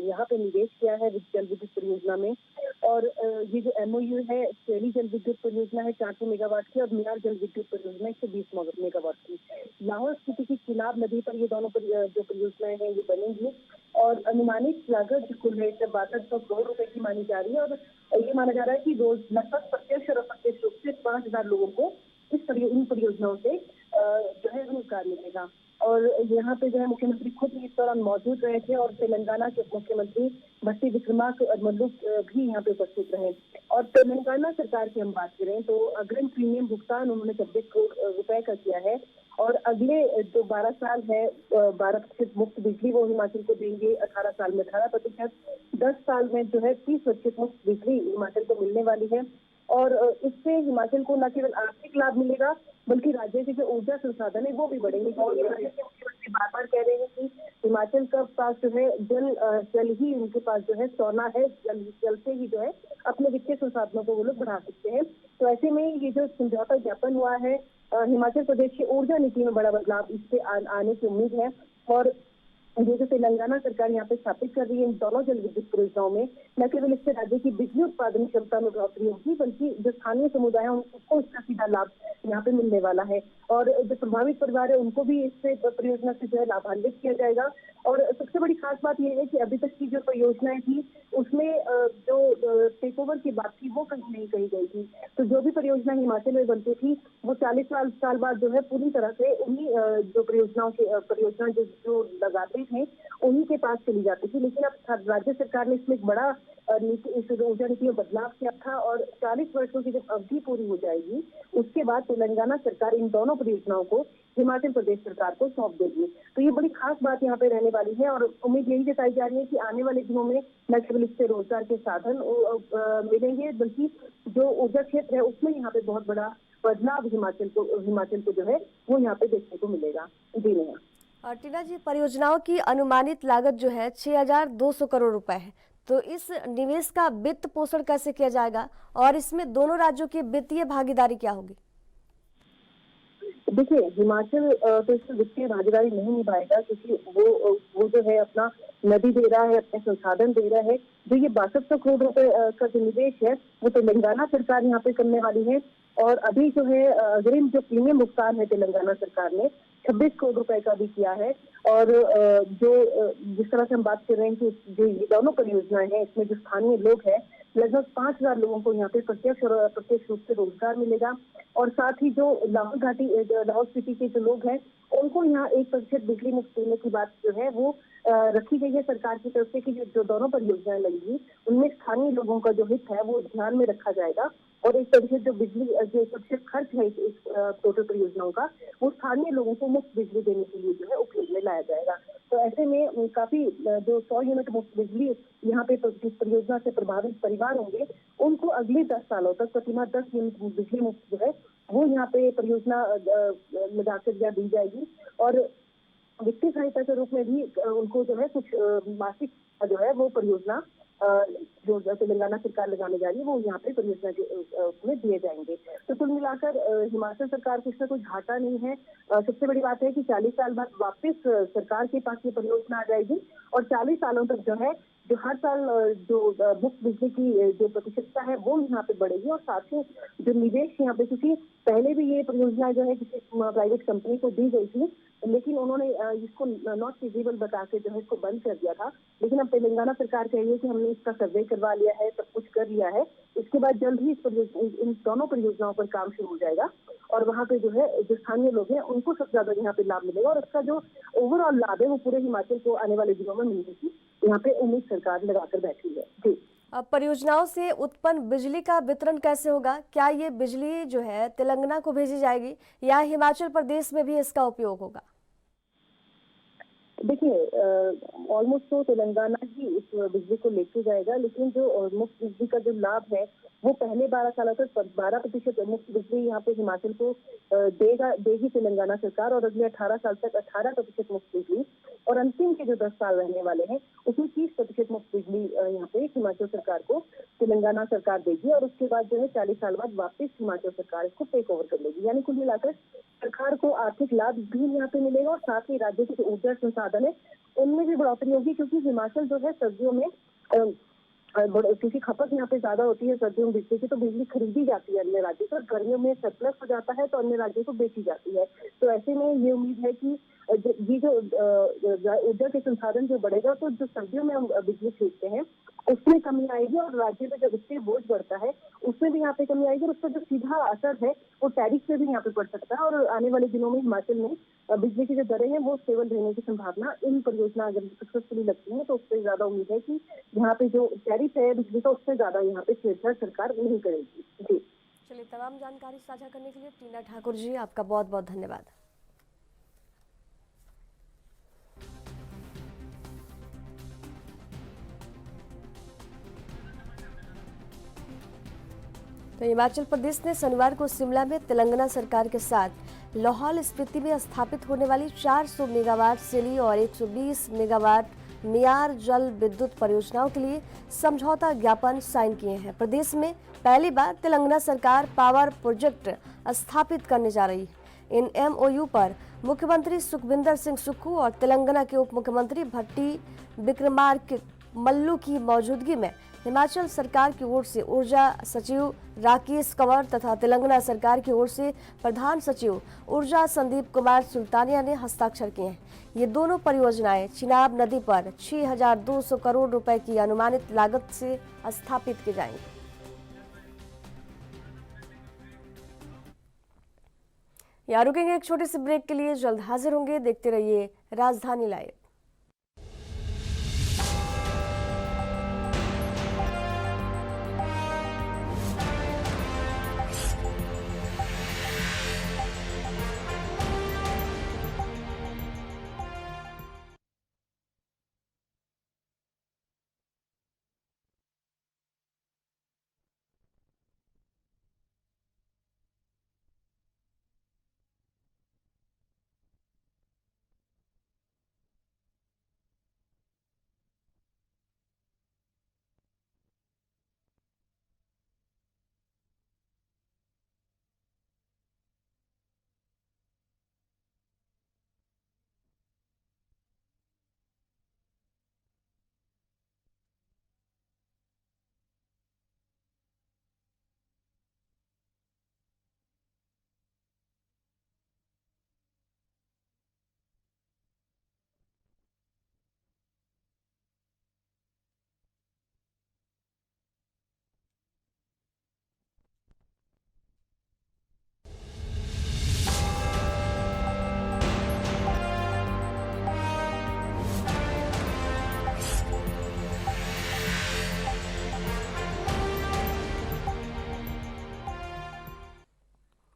यहाँ पे निवेश किया है जल विद्युत परियोजना में। और ये जो MOU है सेली जल विद्युत परियोजना है 400 मेगावाट की और मेयार जल विद्युत परियोजना 120 मेगावाट की। लाहौल स्पीति की चिनाब नदी पर ये दोनों जो परियोजनाएं हैं ये बनेंगी और अनुमानित लागत कुल है 6200 करोड़ रुपए की मानी जा रही है। और ये माना जा रहा है कि रोज लगभग प्रत्यक्ष और अप्रत्यक्ष रूप से 5,000 लोगों को इन परियोजनाओं से जो है रोजगार मिलेगा। और यहाँ पे जो है मुख्यमंत्री खुद इस दौरान मौजूद रहे थे और तेलंगाना के मुख्यमंत्री भट्टी विक्रमार्का मल्लुक भी यहाँ पे उपस्थित रहे। और तेलंगाना सरकार की हम बात करें तो अग्रिम प्रीमियम भुगतान उन्होंने 26 करोड़ रुपए का किया है और अगले जो 12 साल है 12% मुफ्त बिजली वो हिमाचल को देंगे, 18 साल में 18%, 10 साल में जो है 30% मुफ्त बिजली हिमाचल को मिलने वाली है। और इससे हिमाचल को न केवल आर्थिक लाभ मिलेगा बल्कि राज्य के जो ऊर्जा संसाधन है वो भी बढ़ेंगे। और राज्य के मुख्यमंत्री बार बार कह रहे हैं कि हिमाचल का पास जो है जल ही उनके पास जो है सोना है, जल से ही जो है अपने वित्तीय संसाधनों को वो लोग बढ़ा सकते हैं। तो ऐसे में ये जो समझौता ज्ञापन हुआ है हिमाचल प्रदेश की ऊर्जा नीति में बड़ा बदलाव इससे आने की उम्मीद है। और ये जो तेलंगाना सरकार यहाँ पे स्थापित कर रही है इन दोनों जल विद्युत परियोजनाओं में न केवल इससे राज्य की बिजली उत्पादन क्षमता में बढ़ोतरी होगी बल्कि जो स्थानीय समुदाय है उनको इसका सीधा लाभ यहाँ पे मिलने वाला है। और जो प्रभावित परिवार है उनको भी इससे परियोजना से जो है लाभान्वित किया जाएगा। और सबसे बड़ी खास बात यह है कि अभी तक की जो परियोजनाएं थी उसमें जो टेक ओवर की बात थी वो कहीं नहीं कही गई थी। तो जो भी परियोजना हिमाचल में बनती थी वो 40 साल बाद जो है पूरी तरह से उन्हीं जो परियोजना जो लगाते थे उन्हीं के पास चली जाती थी। लेकिन अब राज्य सरकार ने इसमें एक बड़ा इस ऊर्जा नीति में बदलाव किया था और 40 वर्षों की जब अवधि पूरी हो जाएगी उसके बाद तेलंगाना सरकार इन दोनों परियोजनाओं को हिमाचल प्रदेश सरकार को सौंप देगी। तो ये बड़ी खास बात यहाँ पे रहने वाली है और उम्मीद यही जताई जा रही है कि आने वाले दिनों में न केवल इससे रोजगार के साधन मिलेंगे बल्कि जो ऊर्जा क्षेत्र है उसमें यहाँ पे बहुत बड़ा बदलाव हिमाचल को जो है वो यहाँ पे देखने को मिलेगा। जी नहीं। और टीना जी, परियोजनाओं की अनुमानित लागत जो है 6,200 करोड़ रुपए है, तो इस निवेश का वित्त पोषण कैसे किया जाएगा और इसमें दोनों राज्यों की वित्तीय भागीदारी क्या होगी? देखिए हिमाचल तो इसमें वित्तीय भागीदारी नहीं निभाएगा क्योंकि वो जो है अपना नदी दे रहा है, अपने संसाधन दे रहा है। जो ये 6200 करोड़ रुपए का जो निवेश है वो तेलंगाना सरकार यहाँ पे करने वाली है। और अभी जो है अग्रिम जो प्रीमियम भुगतान है तेलंगाना सरकार ने 26 करोड़ रुपए का भी किया है। और जो जिस तरह से हम बात कर रहे हैं कि जो ये दोनों परियोजनाएं हैं इसमें जो स्थानीय लोग हैं लगभग 5,000 लोगों को यहाँ पे प्रत्यक्ष और अप्रत्यक्ष रूप से रोजगार मिलेगा। और साथ ही जो लाहौल स्पीति के जो लोग हैं उनको यहाँ 1% बिजली मुफ्त देने की बात जो है वो रखी गई है सरकार की तरफ से कि जो दोनों परियोजनाएं लगेगी उनमें स्थानीय लोगों का जो हित है वो ध्यान में रखा जाएगा। और 1% जो बिजली जो 1% खर्च है इस टोटल परियोजनाओं का वो स्थानीय लोगों को मुफ्त बिजली देने के लिए जो है उपयोग में लाया जाएगा। तो ऐसे में काफी जो 100 यूनिट मुफ्त बिजली यहाँ पे जिस परियोजना से प्रभावित परिवार होंगे उनको अगले 10 सालों तक प्रतिमाह 10 यूनिट बिजली मुफ्त जो है वो यहाँ पे परियोजना लगाकर दी जाएगी। और वित्तीय सहायता के रूप में भी उनको जो है कुछ मासिक जो है वो परियोजना जो तेलंगाना सरकार लगाने जा रही है वो यहाँ पे परियोजना में दिए जाएंगे। तो कुल मिलाकर हिमाचल सरकार को इससे कोई घाटा नहीं है। सबसे बड़ी बात है कि 40 साल बाद वापस सरकार के पास ये परियोजना आ जाएगी और 40 सालों तक जो है जो हर साल जो मुफ्त बिजली की जो प्रतिशतता है वो यहाँ पे बढ़ेगी। और साथ ही जो निवेश यहाँ पे क्योंकि पहले भी ये परियोजना जो है किसी प्राइवेट कंपनी को दी गई थी लेकिन उन्होंने इसको नॉट फिजिबल बता के जो है इसको बंद कर दिया था। लेकिन अब तेलंगाना सरकार कह रही है कि हमने इसका सर्वे करवा लिया है, सब कुछ कर लिया है, इसके बाद जल्द ही इन दोनों परियोजनाओं पर काम शुरू हो जाएगा और वहाँ पे जो है जो स्थानीय लोग हैं उनको सबसे ज्यादा यहाँ पे लाभ मिलेगा। और इसका जो ओवरऑल लाभ है वो पूरे हिमाचल को आने वाले दिनों में मिलने की यहाँ पे उम्मीद सरकार लगाकर बैठी है। जी। परियोजनाओं से उत्पन्न बिजली का वितरण कैसे होगा? क्या ये बिजली जो है तेलंगाना को भेजी जाएगी या हिमाचल प्रदेश में भी इसका उपयोग होगा? देखिए ऑलमोस्ट तो तेलंगाना ही इस बिजली को लेके जाएगा लेकिन जो मुफ्त बिजली का जो लाभ है वो पहले 12 सालों तक 12% मुफ्त बिजली यहाँ पे हिमाचल को देगी तेलंगाना सरकार और अगले 18 साल तक 18% मुफ्त बिजली और अंतिम के जो 10 साल रहने वाले हैं उसमें 30% मुफ्त बिजली यहाँ पे हिमाचल सरकार को तेलंगाना सरकार देगी। और उसके बाद जो है 40 साल बाद वापस हिमाचल सरकार इसको टेक ओवर कर लेगी। यानी कुल मिलाकर सरकार को आर्थिक लाभ भी यहाँ पे मिलेगा और साथ ही राज्य के जो ऊर्जा संसाधन है उनमें भी बढ़ोतरी होगी क्योंकि हिमाचल जो है सर्दियों में क्योंकि खपत यहाँ पे ज्यादा होती है सर्दियों में बिजली की तो बिजली खरीदी जाती है अन्य राज्यों से और गर्मियों में सरप्लस हो जाता है तो अन्य राज्यों को बेची जाती है। तो ऐसे में ये उम्मीद है कि ये जो ऊर्जा के संसाधन जो बढ़ेगा तो जो सर्दियों में हम बिजली खरीदते हैं उसमें कमी आएगी और राज्य पे जब इससे बोझ बढ़ता है उसमें भी यहाँ पे कमी आएगी और उसका जो सीधा असर है वो टैरिफ पे भी यहाँ पे पड़ सकता है। और आने वाले दिनों में हिमाचल में बिजली की जो दरें हैं वो स्टेबल रहने की संभावना इन परियोजना अगर सक्सेसफुली लगती है तो उससे ज्यादा उम्मीद है कि यहाँ पे जो टैरिफ है बिजली का उससे ज्यादा यहाँ पे छेड़छाड़ सरकार नहीं करेगी। जी चलिए, तमाम जानकारी साझा करने के लिए टीना ठाकुर जी आपका बहुत बहुत धन्यवाद। तो हिमाचल प्रदेश ने शनिवार को शिमला में तेलंगाना सरकार के साथ लाहौल स्पीति में स्थापित होने वाली 400 मेगावाट सेली और 120 मेगावाट मियार जल विद्युत परियोजनाओं के लिए समझौता ज्ञापन साइन किए हैं। प्रदेश में पहली बार तेलंगाना सरकार पावर प्रोजेक्ट स्थापित करने जा रही है। इन एमओयू पर मुख्यमंत्री सुखविंदर सिंह सुक्खू और तेलंगाना के उप मुख्यमंत्री भट्टी विक्रमार्क मल्लू की मौजूदगी में हिमाचल सरकार की ओर से ऊर्जा सचिव राकेश कंवर तथा तेलंगाना सरकार की ओर से प्रधान सचिव ऊर्जा संदीप कुमार सुल्तानिया ने हस्ताक्षर किए हैं। ये दोनों परियोजनाएं चिनाब नदी पर 6,200 करोड़ रुपए की अनुमानित लागत से स्थापित की जाएंगी। यहाँ रुकेंगे एक छोटे से ब्रेक के लिए, जल्द हाजिर होंगे। देखते रहिए राजधानी लाइव।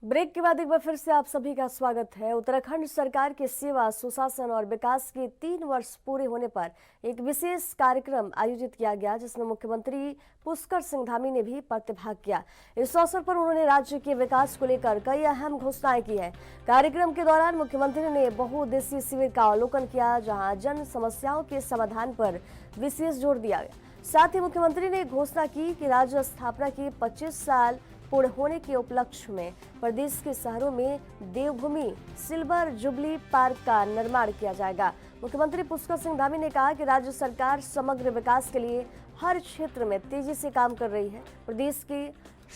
ब्रेक के बाद एक बार फिर से आप सभी का स्वागत है। उत्तराखंड सरकार के सेवा, सुशासन और विकास के 3 वर्ष पूरे होने पर एक विशेष कार्यक्रम आयोजित किया गया, जिसमें मुख्यमंत्री पुष्कर सिंह धामी ने भी प्रतिभाग किया। इस अवसर पर उन्होंने राज्य के विकास को लेकर कई अहम घोषणाएं की है। कार्यक्रम के दौरान मुख्यमंत्री ने बहुउद्देशीय शिविर का अवलोकन किया, जहाँ जन समस्याओं के समाधान पर विशेष जोर दिया गया। साथ ही मुख्यमंत्री ने घोषणा की कि राज्य स्थापना के 25 साल पूर्ण होने के उपलक्ष्य में प्रदेश के शहरों में देवभूमि सिल्वर जुबली पार्क का निर्माण किया जाएगा। मुख्यमंत्री पुष्कर सिंह धामी ने कहा कि राज्य सरकार समग्र विकास के लिए हर क्षेत्र में तेजी से काम कर रही है। प्रदेश के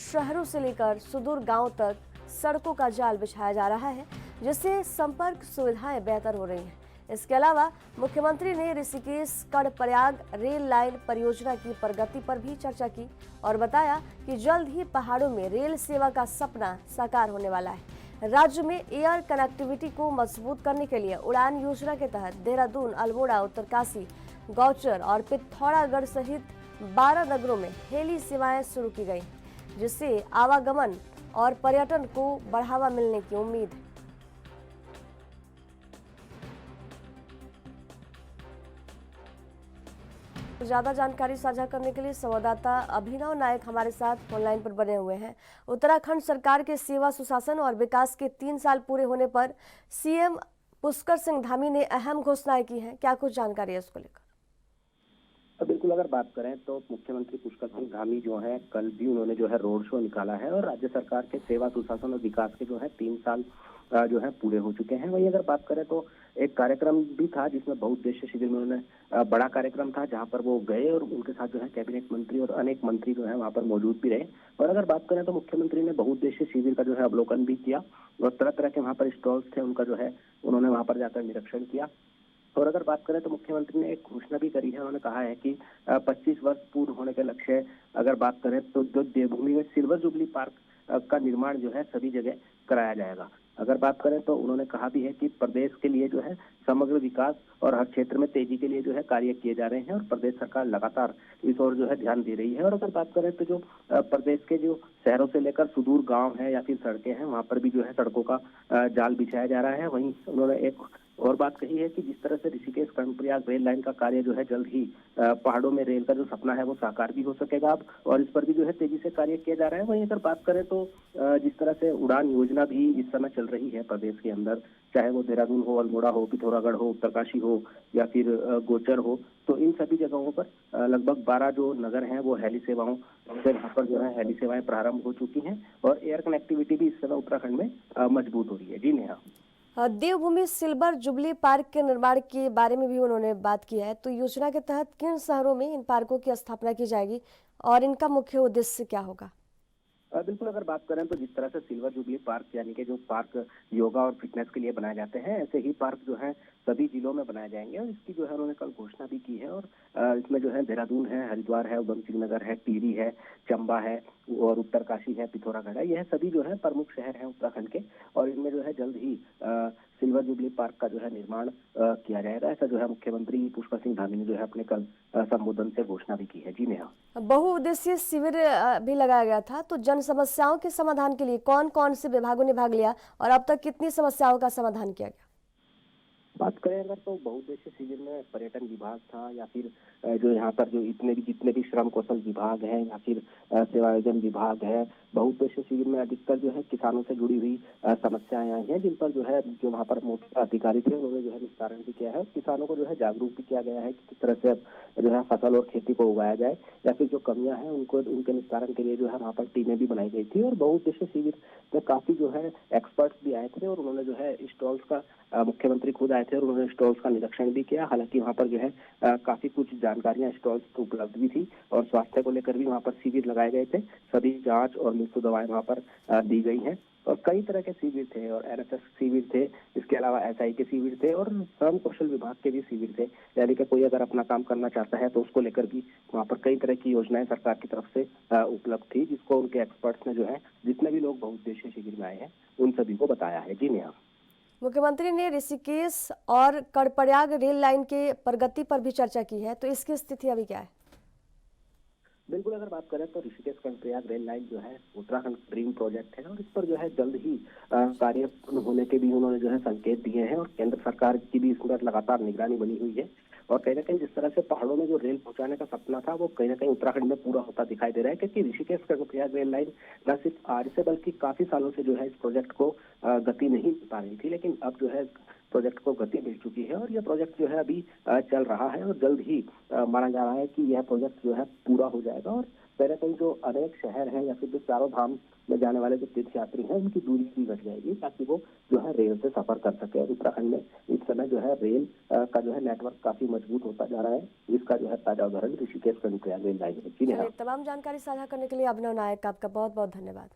शहरों से लेकर सुदूर गांव तक सड़कों का जाल बिछाया जा रहा है, जिससे संपर्क सुविधाएं बेहतर हो रही हैं। इसके अलावा मुख्यमंत्री ने ऋषिकेश कर्णप्रयाग रेल लाइन परियोजना की प्रगति पर भी चर्चा की और बताया कि जल्द ही पहाड़ों में रेल सेवा का सपना साकार होने वाला है। राज्य में एयर कनेक्टिविटी को मजबूत करने के लिए उड़ान योजना के तहत देहरादून, अल्मोड़ा, उत्तरकाशी, गौचर और पिथौरागढ़ सहित 12 नगरों में हेली सेवाएं शुरू की गई, जिससे आवागमन और पर्यटन को बढ़ावा मिलने की उम्मीद है। ज्यादा जानकारी साझा करने के लिए संवाददाता अभिनव नायक हमारे साथ ऑनलाइन पर बने हुए हैं। उत्तराखंड सरकार के सेवा, सुशासन और विकास के 3 साल पूरे होने पर सीएम पुष्कर सिंह धामी ने अहम घोषणाएं की हैं। क्या कुछ जानकारी है इसको लेकर? बिल्कुल, अगर बात करें तो मुख्यमंत्री पुष्कर सिंह धामी जो है, कल भी उन्होंने जो है रोड शो निकाला है और राज्य सरकार के सेवा, सुशासन और विकास के जो है 3 साल जो है पूरे हो चुके हैं। वही अगर बात करें तो एक कार्यक्रम भी था जिसमें बहुउद्देशीय शिविर में उन्होंने बड़ा कार्यक्रम था, जहां पर वो गए और उनके साथ जो है कैबिनेट मंत्री और अनेक मंत्री जो है वहां पर मौजूद भी रहे। और अगर बात करें तो मुख्यमंत्री ने बहुउद्देशीय शिविर का जो है अवलोकन भी किया और तरह तरह के वहां पर स्टॉल्स थे, उनका जो है उन्होंने वहां पर जाकर निरीक्षण किया। और अगर बात करें तो मुख्यमंत्री ने एक घोषणा भी करी है। उन्होंने कहा है कि 25 वर्ष पूर्ण होने के लक्ष्य अगर बात करें तो जो देवभूमि में सिल्वर जुबली पार्क का निर्माण जो है सभी जगह कराया जाएगा। अगर बात करें तो उन्होंने कहा भी है कि प्रदेश के लिए जो है समग्र विकास और हर क्षेत्र में तेजी के लिए जो है कार्य किए जा रहे हैं और प्रदेश सरकार लगातार इस ओर जो है ध्यान दे रही है। और अगर बात करें तो जो प्रदेश के जो शहरों से लेकर सुदूर गांव है या फिर सड़कें हैं, वहां पर भी जो है सड़कों का जाल बिछाया जा रहा है। वहीं उन्होंने एक और बात कही है कि जिस तरह से ऋषिकेश कर्णप्रयाग रेल लाइन का कार्य जो है जल्द ही पहाड़ों में रेल का जो सपना है वो साकार भी हो सकेगा अब, और इस पर भी जो है तेजी से कार्य किया जा रहा है। वहीं अगर बात करें तो जिस तरह से उड़ान योजना भी इस समय चल रही है प्रदेश के अंदर, चाहे वो देहरादून हो, अल्मोड़ा हो, पिथौरागढ़ हो, उत्तरकाशी हो या फिर गोचर हो, तो इन सभी जगहों पर लगभग 12 जो नगर हैं वो हेली सेवाओं से वहाँ पर जो है हेली सेवाएं प्रारंभ हो चुकी हैं और एयर कनेक्टिविटी भी इस समय उत्तराखंड में मजबूत हो रही है। जी नेहा। देवभूमि सिल्वर जुबली पार्क के निर्माण के बारे में भी उन्होंने बात की है। तो योजना के तहत किन शहरों में इन पार्कों की स्थापना की जाएगी और इनका मुख्य उद्देश्य क्या होगा? बिल्कुल, अगर बात करें तो जिस तरह से सिल्वर जुबली पार्क यानी कि जो पार्क योगा और फिटनेस के लिए बनाए जाते हैं, ऐसे ही पार्क जो है सभी जिलों में बनाए जाएंगे और इसकी जो है उन्होंने कल घोषणा भी की है। और इसमें जो है देहरादून है, हरिद्वार है, उधम सिंह नगर है, टिहरी है, चंबा है और उत्तरकाशी है, पिथौरागढ़ है, यह सभी जो है प्रमुख शहर हैं उत्तराखंड के और इनमें जो है जल्द ही सिल्वर जुबली पार्क का जो है निर्माण किया जाएगा। ऐसा जो है मुख्यमंत्री पुष्कर सिंह धामी ने जो है अपने कल संबोधन से घोषणा भी की है। जी नेहा। बहुउद्देशीय शिविर भी लगाया गया था, तो जन समस्याओं के समाधान के लिए कौन कौन से विभागों ने भाग लिया और अब तक कितनी समस्याओं का समाधान किया गया? बात करें अगर तो बहुउद्देशीय शिविर में पर्यटन विभाग था या फिर जो यहाँ पर जो जितने भी श्रम कौशल विभाग है या फिर सेवायोजन विभाग है, बहुउद्देशीय शिविर में अधिकतर जो है किसानों से जुड़ी हुई समस्याएं आई हैं जिन पर जो है जो वहाँ पर मुख्य अधिकारी थे उन्होंने जो है निस्तारण भी किया है। किसानों को जो है जागरूक भी किया गया है कि किस तरह से अब जो है फसल और खेती को उगाया जाए या फिर जो कमियां हैं उनको उनके निस्तारण के लिए जो है वहाँ पर टीमें भी बनाई गई थी। और बहुउद्देशीय शिविर में काफी जो है एक्सपर्ट्स भी आए थे और उन्होंने जो है स्टॉल्स का मुख्यमंत्री खुद आए थे और उन्होंने स्टॉल्स का निरीक्षण भी किया। हालांकि वहाँ पर जो है काफी कुछ जानकारियां स्टॉल्स तो उपलब्ध भी थी और स्वास्थ्य को लेकर भी वहाँ पर शिविर लगाए गए थे। सभी जांच और मुफ्त दवाएं वहाँ पर दी गई हैं और कई तरह के शिविर थे और एनएसएस शिविर थे, इसके अलावा एसआई के शिविर थे और श्रम कौशल विभाग के भी शिविर थे। यानी कि कोई अगर अपना काम करना चाहता है तो उसको लेकर भी वहाँ पर कई तरह की योजनाएं सरकार की तरफ से उपलब्ध थी जिसको उनके एक्सपर्ट्स ने जो है जितने भी लोग बहुउद्देशीय शिविर में आए हैं उन सभी को बताया है। जी नेहा। मुख्यमंत्री ने ऋषिकेश और कर्णप्रयाग रेल लाइन के प्रगति पर भी चर्चा की है, तो इसकी स्थिति अभी क्या है? बिल्कुल, अगर बात करें तो ऋषिकेश कर्णप्रयाग रेल लाइन जो है उत्तराखंड ड्रीम प्रोजेक्ट है और इस पर जो है जल्द ही कार्य पूर्ण होने के भी उन्होंने जो है संकेत दिए हैं और केंद्र सरकार की भी इस पर लगातार निगरानी बनी हुई है। और कहीं ना कहीं जिस तरह से पहाड़ों में जो रेल पहुंचाने का सपना था वो कहीं ना कहीं उत्तराखंड में पूरा होता दिखाई दे रहा है, क्योंकि ऋषिकेश कर्णप्रयाग रेल लाइन न सिर्फ आज से बल्कि काफी सालों से जो है इस प्रोजेक्ट को गति नहीं मिल पा रही थी, लेकिन अब जो है प्रोजेक्ट को गति मिल चुकी है और यह प्रोजेक्ट जो है अभी चल रहा है और जल्द ही माना जा रहा है कि यह प्रोजेक्ट जो है पूरा हो जाएगा। और पहले कहीं जो अनेक शहर हैं या फिर जो चारों धाम में जाने वाले जो तीर्थ यात्री हैं उनकी दूरी भी घट जाएगी ताकि वो जो है रेल से सफर कर सके। उत्तराखंड में इस समय जो है रेल का जो है नेटवर्क काफी मजबूत होता जा रहा है, इसका जो है ताजा उदाहरण ऋषिकेश कर्णप्रयाग रेल लाइन है। तमाम जानकारी साझा करने के लिए अभिनव नायक आपका बहुत बहुत धन्यवाद।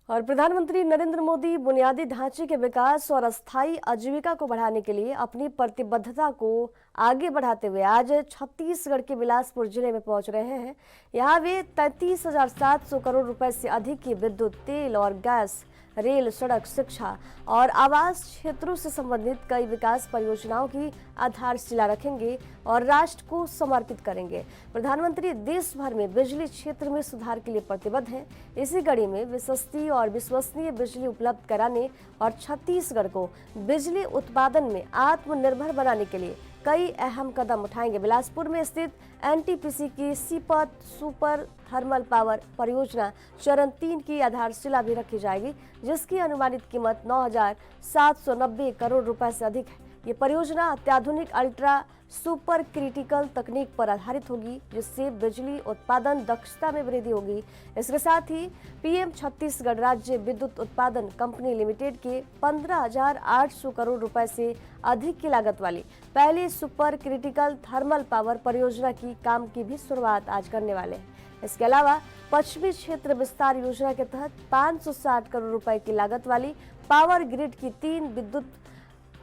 और प्रधानमंत्री नरेंद्र मोदी बुनियादी ढांचे के विकास और अस्थायी आजीविका को बढ़ाने के लिए अपनी प्रतिबद्धता को आगे बढ़ाते हुए आज छत्तीसगढ़ के बिलासपुर जिले में पहुंच रहे हैं। यहाँ वे 33,700 करोड़ रुपए से अधिक की विद्युत, तेल और गैस, रेल, सड़क, शिक्षा और आवास क्षेत्रों से संबंधित कई विकास परियोजनाओं की आधारशिला रखेंगे और राष्ट्र को समर्पित करेंगे। प्रधानमंत्री देश भर में बिजली क्षेत्र में सुधार के लिए प्रतिबद्ध हैं। इसी कड़ी में वे सस्ती और विश्वसनीय बिजली उपलब्ध कराने और छत्तीसगढ़ को बिजली उत्पादन में आत्मनिर्भर बनाने के लिए कई अहम कदम उठाएंगे। बिलासपुर में स्थित एनटीपीसी की सीपत सुपर थर्मल पावर परियोजना चरण 3 की आधारशिला भी रखी जाएगी, जिसकी अनुमानित कीमत 9,790 करोड़ रुपए से अधिक है। ये परियोजना अत्याधुनिक अल्ट्रा सुपर क्रिटिकल तकनीक पर आधारित होगी, जिससे बिजली उत्पादन दक्षता में वृद्धि होगी। इसके साथ ही पीएम छत्तीसगढ़ राज्य विद्युत उत्पादन कंपनी लिमिटेड के 15,800 करोड़ रुपए से अधिक की लागत वाली पहली सुपर क्रिटिकल थर्मल पावर परियोजना की काम की भी शुरुआत आज करने वाले हैं। इसके अलावा पश्चिमी क्षेत्र विस्तार योजना के तहत 560 करोड़ रुपए की लागत वाली पावर ग्रिड की 3 विद्युत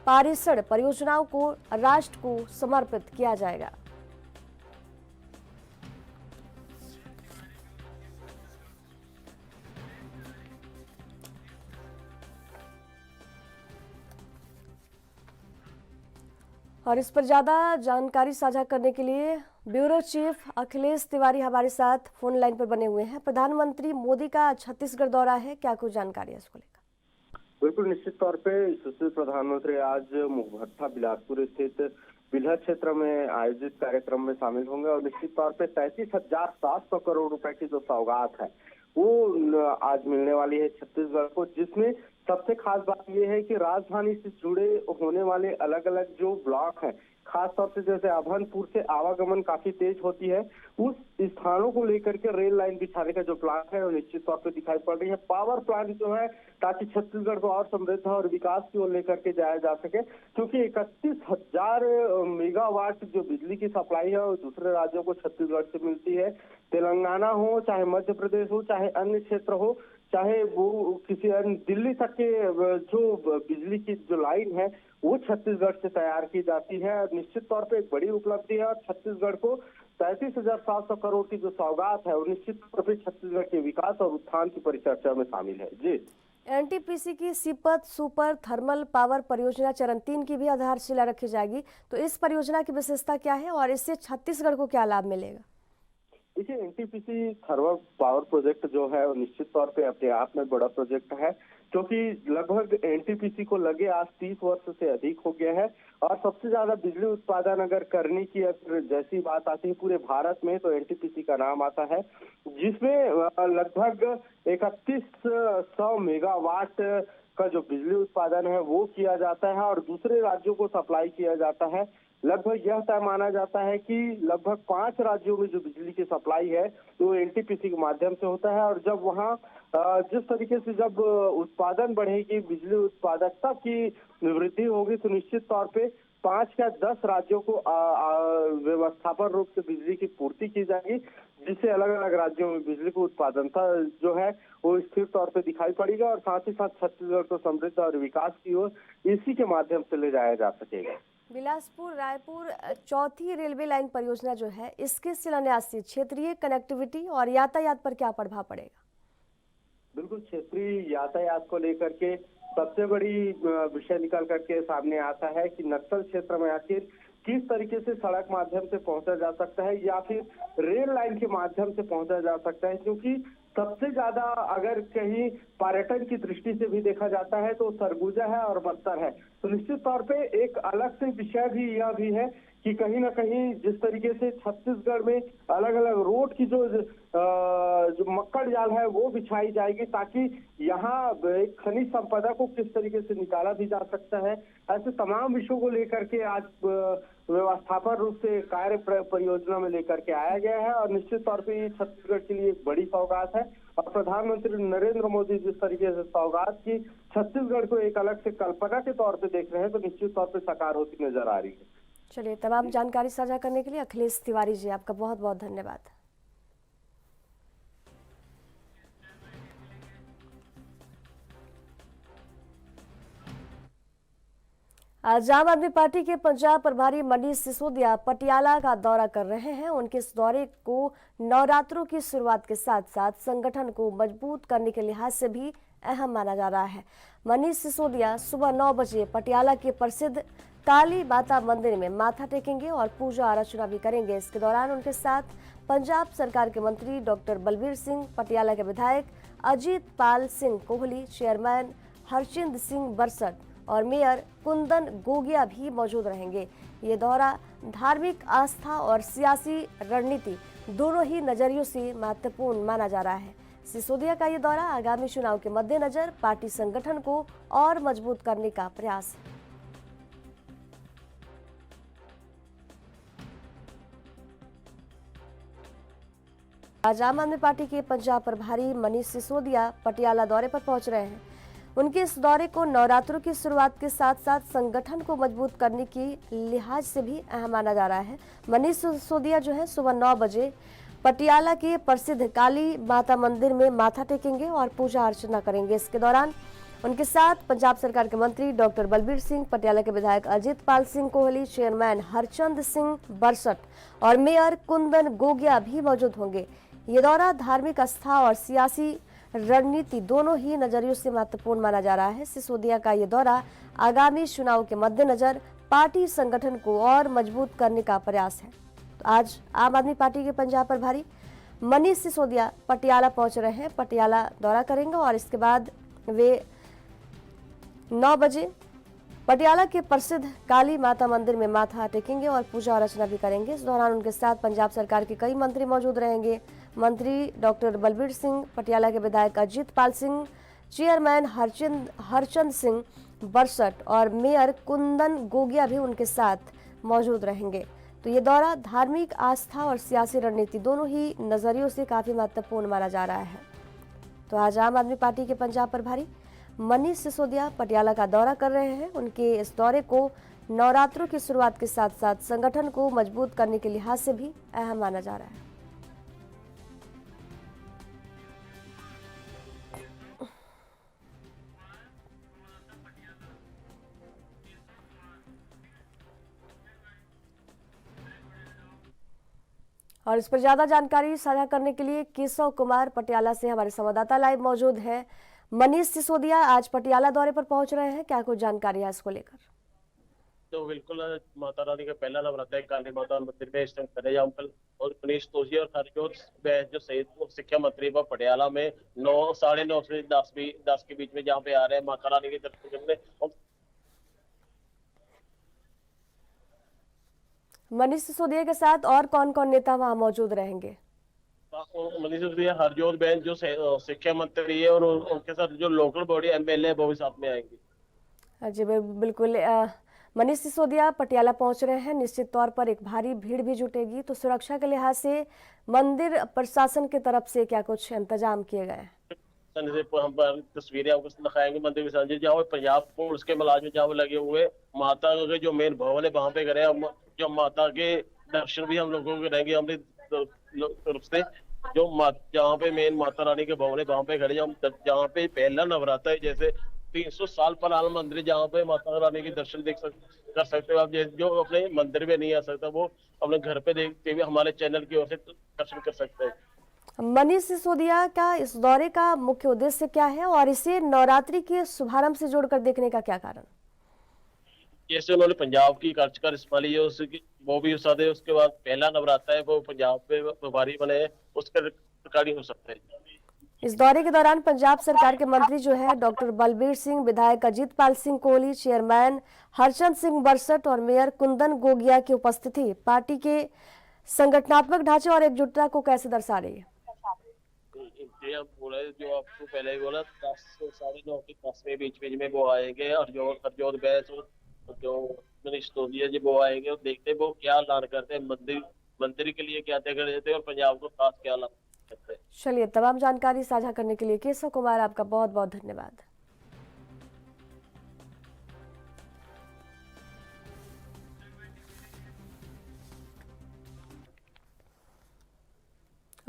पारेषण परियोजनाओं को राष्ट्र को समर्पित किया जाएगा। और इस पर ज्यादा जानकारी साझा करने के लिए ब्यूरो चीफ अखिलेश तिवारी हमारे साथ फोन लाइन पर बने हुए हैं। प्रधानमंत्री मोदी का छत्तीसगढ़ दौरा है, क्या कुछ जानकारी है इसको लेकर? बिल्कुल निश्चित तौर पे सुशील प्रधानमंत्री आज मुहभट्टा बिलासपुर स्थित बिल्हा क्षेत्र में आयोजित कार्यक्रम में शामिल होंगे और निश्चित तौर पे 33,700 करोड़ रुपए की जो सौगात है वो आज मिलने वाली है छत्तीसगढ़ को, जिसमें सबसे खास बात यह है कि राजधानी से जुड़े होने वाले अलग अलग जो ब्लॉक हैं, खास तौर से जैसे अभनपुर से आवागमन काफी तेज होती है, उस स्थानों को लेकर के रेल लाइन बिछाने का जो प्लान है वो निश्चित तौर पे दिखाई पड़ रही है। पावर प्लांट जो है ताकि छत्तीसगढ़ को और समृद्ध और विकास की ओर लेकर के जाया जा सके, क्योंकि 31,000 मेगावाट जो बिजली की सप्लाई है वो दूसरे राज्यों को छत्तीसगढ़ से मिलती है। तेलंगाना हो, चाहे मध्य प्रदेश हो, चाहे अन्य क्षेत्र हो, चाहे वो किसी अन्य दिल्ली तक के जो बिजली की जो लाइन है वो छत्तीसगढ़ से तैयार की जाती है। निश्चित तौर पे एक बड़ी उपलब्धि है और छत्तीसगढ़ को 33,700 करोड़ की जो सौगात है वो निश्चित तौर पे छत्तीसगढ़ के विकास और उत्थान की परिचर्चा में शामिल है। जी, एनटीपीसी की सीपत सुपर थर्मल पावर परियोजना चरण 3 की भी आधारशिला रखी जाएगी, तो इस परियोजना की विशेषता क्या है और इससे छत्तीसगढ़ को क्या लाभ मिलेगा? देखिए, एनटीपीसी थर्मल पावर प्रोजेक्ट जो है वो निश्चित तौर पे अपने आप में बड़ा प्रोजेक्ट है, क्योंकि लगभग एनटीपीसी को लगे आज 30 वर्ष से अधिक हो गया है और सबसे ज्यादा बिजली उत्पादन अगर करने की अगर जैसी बात आती है पूरे भारत में तो एनटीपीसी का नाम आता है, जिसमें लगभग 3100 मेगावाट का जो बिजली उत्पादन है वो किया जाता है और दूसरे राज्यों को सप्लाई किया जाता है। लगभग यह तय माना जाता है कि लगभग 5 राज्यों में जो बिजली की सप्लाई है वो एनटीपीसी के माध्यम से होता है और जब वहाँ जिस तरीके से जब उत्पादन बढ़ेगी, बिजली उत्पादकता की वृद्धि होगी तो निश्चित तौर पे 5 या 10 राज्यों को व्यवस्थापन रूप से बिजली की पूर्ति की जाएगी, जिससे अलग अलग राज्यों में बिजली की उत्पादनता जो है वो स्थिर तौर पे दिखाई पड़ेगा और साथ ही साथ छत्तीसगढ़ को समृद्ध और विकास की ओर इसी के माध्यम से ले जाया जा सकेगा। बिलासपुर रायपुर चौथी रेलवे लाइन परियोजना जो है, इसके शिलान्यास से क्षेत्रीय कनेक्टिविटी और यातायात पर क्या प्रभाव पड़ेगा? बिल्कुल, क्षेत्रीय यातायात को लेकर के सबसे बड़ी विषय निकल करके सामने आता है कि नक्सल क्षेत्र में आखिर किस तरीके से सड़क माध्यम से पहुंचा जा सकता है या फिर रेल लाइन के माध्यम से पहुंचा जा सकता है, क्योंकि सबसे ज्यादा अगर कहीं पर्यटन की दृष्टि से भी देखा जाता है तो सरगुजा है और बस्तर है। तो निश्चित तौर पे एक अलग से विषय भी यह भी है कि कहीं ना कहीं जिस तरीके से छत्तीसगढ़ में अलग अलग रोड की जो मक्कड़ जाल है वो बिछाई जाएगी ताकि यहाँ एक खनिज संपदा को किस तरीके से निकाला भी जा सकता है। ऐसे तमाम विषयों को लेकर के आज व्यवस्थापन रूप से कार्य परियोजना में लेकर के आया गया है और निश्चित तौर पे ये छत्तीसगढ़ के लिए एक बड़ी सौगात है और प्रधानमंत्री नरेंद्र मोदी जिस तरीके से सौगात की छत्तीसगढ़ को एक अलग से कल्पना के तौर पे देख रहे हैं तो निश्चित तौर पे साकार होती नजर आ रही है। चलिए, तमाम जानकारी साझा करने के लिए अखिलेश तिवारी जी आपका बहुत बहुत धन्यवाद। आज आम आदमी पार्टी के पंजाब प्रभारी मनीष सिसोदिया पटियाला का दौरा कर रहे हैं। उनके इस दौरे को नवरात्रों की शुरुआत के साथ साथ संगठन को मजबूत करने के लिहाज से भी अहम माना जा रहा है। मनीष सिसोदिया सुबह 9 बजे पटियाला के प्रसिद्ध काली माता मंदिर में माथा टेकेंगे और पूजा अर्चना भी करेंगे। इसके दौरान उनके साथ पंजाब सरकार के मंत्री डॉक्टर बलबीर सिंह, पटियाला के विधायक अजीत पाल सिंह कोहली, चेयरमैन हरचिंद सिंह बरसट और मेयर कुंदन गोगिया भी मौजूद रहेंगे। ये दौरा धार्मिक आस्था और सियासी रणनीति दोनों ही नजरियों से महत्वपूर्ण माना जा रहा है। सिसोदिया का ये दौरा आगामी चुनाव के मद्देनजर पार्टी संगठन को और मजबूत करने का प्रयास है। आज आम आदमी पार्टी के पंजाब प्रभारी मनीष सिसोदिया पटियाला दौरे पर पहुंच रहे हैं। उनके इस दौरे को नवरात्रों की शुरुआत के साथ साथ संगठन को मजबूत करने की लिहाज से भी अहम माना जा रहा है। मनीष सिसोदिया जो है सुबह 9 बजे पटियाला के प्रसिद्ध काली माता मंदिर में माथा टेकेंगे और पूजा अर्चना करेंगे। इसके दौरान उनके साथ पंजाब सरकार के मंत्री डॉक्टर बलबीर सिंह, पटियाला के विधायक अजित पाल सिंह कोहली, चेयरमैन हरचंद सिंह बरसट और मेयर कुंदन गोगिया भी मौजूद होंगे। ये दौरा धार्मिक आस्था और सियासी रणनीति दोनों ही नजरियों से महत्वपूर्ण माना जा रहा है। सिसोदिया का ये दौरा आगामी चुनाव के मद्देनजर पार्टी संगठन को और मजबूत करने का प्रयास है। तो आज आम आदमी पार्टी के पंजाब प्रभारी मनीष सिसोदिया पटियाला पहुंच रहे हैं, पटियाला दौरा करेंगे और इसके बाद वे 9 बजे पटियाला के प्रसिद्ध काली माता मंदिर में माथा टेकेंगे और पूजा अर्चना भी करेंगे। इस दौरान उनके साथ पंजाब सरकार के कई मंत्री मौजूद रहेंगे। मंत्री डॉक्टर बलबीर सिंह, पटियाला के विधायक अजित पाल सिंह, चेयरमैन हरचंद सिंह बरसट और मेयर कुंदन गोगिया भी उनके साथ मौजूद रहेंगे। तो ये दौरा धार्मिक आस्था और सियासी रणनीति दोनों ही नजरियों से काफी महत्वपूर्ण माना जा रहा है। तो आज आम आदमी पार्टी के पंजाब प्रभारी मनीष सिसोदिया पटियाला का दौरा कर रहे हैं। उनके इस दौरे को नवरात्रों की शुरुआत के साथ साथ संगठन को मजबूत करने के लिहाज से भी अहम माना जा रहा है। और इस पर ज्यादा जानकारी साझा करने के लिए केशव कुमार पटियाला से हमारे संवाददाता लाइव मौजूद हैं। मनीष सिसोदिया आज पटियाला दौरे पर पहुंच रहे हैं, क्या कुछ जानकारी है इसको लेकर? तो बिल्कुल माता रानी का पहला नवरात्र है काली माता मंदिर में इस टाइम करे जाऊँ कल। और मनीष सिसोदिया और हरजोत जो शहीद शिक्षा मंत्री वो पटियाला में 9 साढ़े 9 से 10 के बीच में जहाँ पे आ रहे हैं माता रानी के दर्शन करने। मनीष सिसोदिया के साथ और कौन कौन नेता वहां मौजूद रहेंगे? मनीष सिसोदिया, हरजोत बहन जो शिक्षा मंत्री है और उनके साथ जो लोकल बॉडी एमएलए वो भी साथ में आएंगे। जी बिल्कुल। मनीष सिसोदिया पटियाला पहुंच रहे हैं, निश्चित तौर पर एक भारी भीड़ भी जुटेगी। तो सुरक्षा के लिहाज से मंदिर प्रशासन की तरफ से क्या कुछ इंतजाम किए गए हैं? हम तस्वीरें आपको दिखाएंगे मंदिर विसर्जन जहाँ पंजाब पुलिस के मुलाजिम जहाँ लगे हुए माता के जो मेन भवन है वहां पे करे जो माता के दर्शन भी हम लोगों के रहेंगे हमने तरफ से जो जहाँ पे मेन माता रानी के भवन है वहां पे खड़े जहाँ पे पहला नवरात्र है। जैसे 300 साल पुराना मंदिर जहाँ पे माता रानी के दर्शन कर सकते हो आप। जो अपने मंदिर में नहीं आ सकता वो अपने घर पे देखते हुए हमारे चैनल की ओर से दर्शन कर सकते हैं। मनीष सिसोदिया का इस दौरे का मुख्य उद्देश्य क्या है और इसे नवरात्रि के शुभारंभ से जोड़कर देखने का क्या कारण? जैसे उन्होंने पंजाब की कार्यकाल इस्तेमाली है उसकी वो भी साथ है। उसके बाद पहला नवरात्र है वो पंजाब पे प्रभारी बने उसके रिकॉर्डिंग हो सकता है। इस दौरे के दौरान पंजाब सरकार के मंत्री जो है डॉक्टर बलबीर सिंह, विधायक अजित पाल सिंह कोहली, चेयरमैन हरचंद सिंह बरसट और मेयर कुंदन गोगिया की उपस्थिति पार्टी के संगठनात्मक ढांचे और एकजुटता को कैसे दर्शा रही है? जो आपको पहले ही बोला 10 से साढ़े 9 के 10 के बीच में वो आएंगे और हरजोत बैस जो मनीष सिसोदिया जी वो आएंगे और देखते हैं वो क्या ऐलान करते हैं मंदिर के लिए क्या तय कर देते हैं और पंजाब को खास क्या ऐलान करते हैं। चलिए, तमाम जानकारी साझा करने के लिए केशव कुमार आपका बहुत बहुत धन्यवाद।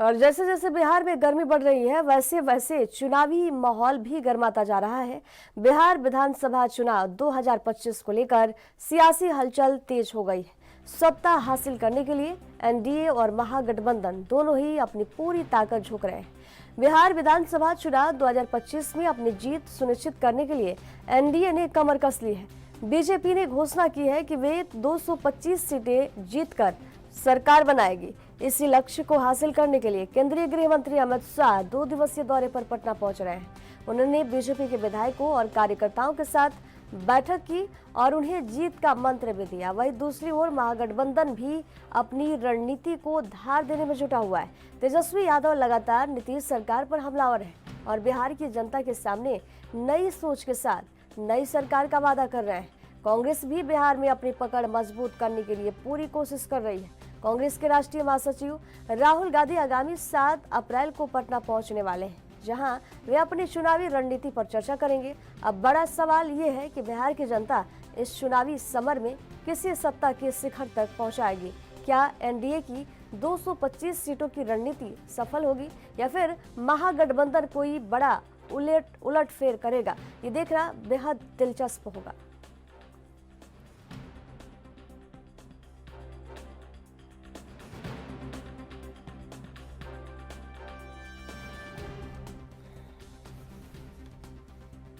और जैसे जैसे बिहार में गर्मी बढ़ रही है वैसे वैसे चुनावी माहौल भी गर्माता जा रहा है। बिहार विधानसभा चुनाव 2025 को लेकर सियासी हलचल तेज हो गई है। सत्ता हासिल करने के लिए एनडीए और महागठबंधन दोनों ही अपनी पूरी ताकत झोंक रहे हैं। बिहार विधानसभा चुनाव 2025 में अपनी जीत सुनिश्चित करने के लिए एनडीए ने कमर कस ली है। बीजेपी ने घोषणा की है कि वे 225 सीटें जीतकर सरकार बनाएगी। इसी लक्ष्य को हासिल करने के लिए केंद्रीय गृह मंत्री अमित शाह 2 दिवसीय दौरे पर पटना पहुंच रहे हैं। उन्होंने बीजेपी के विधायकों और कार्यकर्ताओं के साथ बैठक की और उन्हें जीत का मंत्र भी दिया। वहीं दूसरी ओर महागठबंधन भी अपनी रणनीति को धार देने में जुटा हुआ है। तेजस्वी यादव लगातार नीतीश सरकार पर हमलावर है और बिहार की जनता के सामने नई सोच के साथ नई सरकार का वादा कर रहे हैं। कांग्रेस भी बिहार में अपनी पकड़ मजबूत करने के लिए पूरी कोशिश कर रही है। कांग्रेस के राष्ट्रीय महासचिव राहुल गांधी आगामी 7 अप्रैल को पटना पहुंचने वाले हैं, जहां वे अपनी चुनावी रणनीति पर चर्चा करेंगे। अब बड़ा सवाल ये है कि बिहार की जनता इस चुनावी समर में किसी सत्ता के शिखर तक पहुंचाएगी। क्या एनडीए की 225 सीटों की रणनीति सफल होगी या फिर महागठबंधन कोई बड़ा उलटफेर करेगा? ये देखना बेहद दिलचस्प होगा।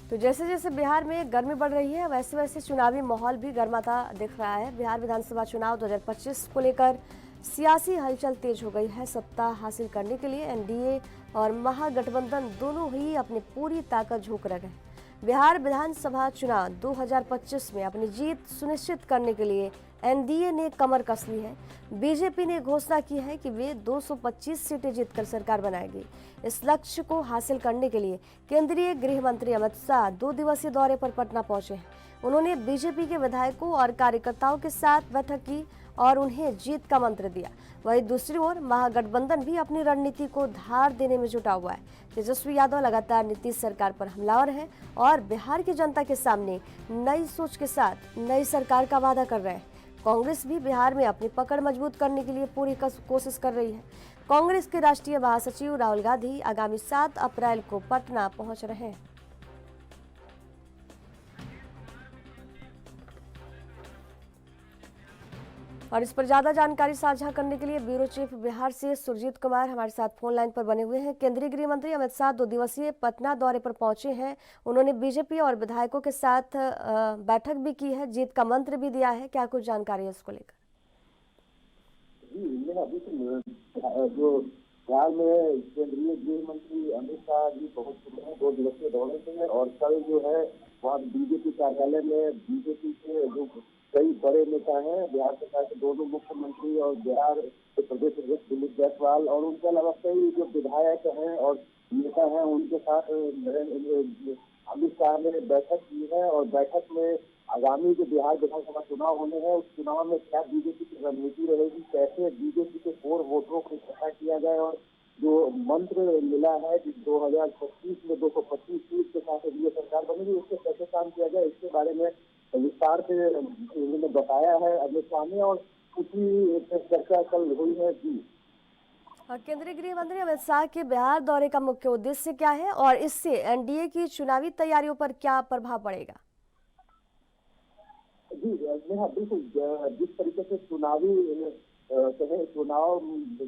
तो जैसे जैसे बिहार में गर्मी बढ़ रही है, वैसे वैसे चुनावी माहौल भी गर्माता दिख रहा है। बिहार विधानसभा चुनाव 2025 को लेकर सियासी हलचल तेज हो गई है। सत्ता हासिल करने के लिए एनडीए और महागठबंधन दोनों ही अपनी पूरी ताकत झोंक रहे हैं। बिहार विधानसभा चुनाव 2025 में अपनी जीत सुनिश्चित करने के लिए एनडीए ने कमर कस ली है। बीजेपी ने घोषणा की है कि वे 225 सीटें जीतकर सरकार बनाएगी। इस लक्ष्य को हासिल करने के लिए केंद्रीय गृह मंत्री अमित शाह 2 दिवसीय दौरे पर पटना पहुंचे हैं। उन्होंने बीजेपी के विधायकों और कार्यकर्ताओं के साथ बैठक की और उन्हें जीत का मंत्र दिया। वहीं दूसरी ओर महागठबंधन भी अपनी रणनीति को धार देने में जुटा हुआ है। तेजस्वी यादव लगातार नीतीश सरकार पर हमलावर हैं और बिहार की जनता के सामने नई सोच के साथ नई सरकार का वादा कर रहे हैं। कांग्रेस भी बिहार में अपनी पकड़ मजबूत करने के लिए पूरी कोशिश कर रही है। कांग्रेस के राष्ट्रीय महासचिव राहुल गांधी आगामी 7 अप्रैल को पटना पहुंच रहे हैं। और इस पर ज्यादा जानकारी साझा करने के लिए ब्यूरो चीफ बिहार से सुरजीत कुमार हमारे साथ फोन लाइन पर बने हुए हैं। केंद्रीय गृह मंत्री अमित शाह 2 दिवसीय पटना दौरे पर पहुंचे हैं। उन्होंने बीजेपी और विधायकों के साथ बैठक भी की है, जीत का मंत्र भी दिया है। क्या कुछ जानकारी है इसको लेकर? जो बिहार में केंद्रीय गृह मंत्री अमित शाह जी पहुंच चुके हैं 2 दिवसीय दौरे पे, और कल जो है वहाँ बीजेपी कार्यालय में बीजेपी के जो कई बड़े नेता हैं, बिहार सरकार के दोनों मुख्यमंत्री और बिहार के प्रदेश अध्यक्ष दिलीप जायसवाल और उनके अलावा कई जो विधायक हैं और नेता हैं, उनके साथ अमित शाह ने बैठक की है। और बैठक में आगामी जो बिहार विधानसभा चुनाव होने हैं, उस चुनाव में क्या बीजेपी की रणनीति रहेगी, कैसे बीजेपी के कोर वोटरों को इकट्ठा किया जाए, और जो मंत्र मिला है कि 2025 में 225 सीट के साथ एनडीए सरकार बनेगी, उससे कैसे काम किया जाए, इसके बारे में विस्तार से उन्होंने बताया है अमित शाह ने, और उसी चर्चा कल हुई है। जी, केंद्रीय गृह मंत्री अमित शाह के बिहार दौरे का मुख्य उद्देश्य क्या है और इससे एनडीए की चुनावी तैयारियों पर क्या प्रभाव पड़ेगा? जी नेहा, बिल्कुल जिस तरीके से चुनाव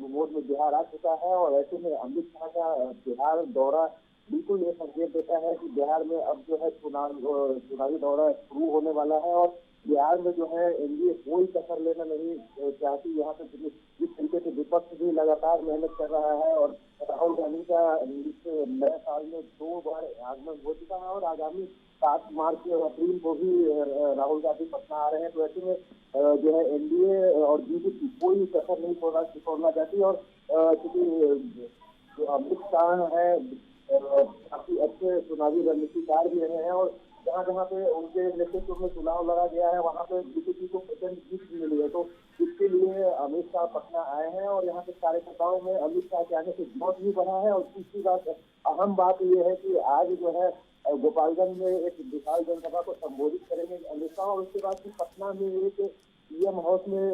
मोड में बिहार आ चुका है, और ऐसे में अमित शाह का बिहार दौरा बिल्कुल ये संकेत देता है कि बिहार में अब जो है चुनावी दौरा शुरू होने वाला है, और बिहार में जो है एनडीए कोई कसर लेना नहीं चाहती। यहाँ पे जिस तरीके से विपक्ष भी लगातार मेहनत कर रहा है, और राहुल गांधी का नए साल में 2 बार आगमन हो चुका है, और आगामी 7 मार्च और अप्रैल को भी राहुल गांधी पटना आ रहे हैं। तो ऐसे में जो है एनडीए और बीजेपी कोई कसर नहीं छोड़ना चाहती, और क्योंकि जो अमित शाह है काफी अच्छे चुनावी रणनीतिकार भी रहे हैं, और जहाँ जहाँ पे उनके नेतृत्व में चुनाव लड़ा गया है वहाँ पे बीजेपी को प्रचंड जीत मिली है। तो इसके लिए अमित शाह पटना आए हैं, और यहाँ के कार्यकर्ताओं में अमित शाह के आने से जोश भी बढ़ा है। और दूसरी बात, अहम बात यह है कि आज जो है गोपालगंज में एक विशाल जनसभा को संबोधित करेंगे अमित शाह, और उसके बाद फिर पटना में एक सीएम हाउस में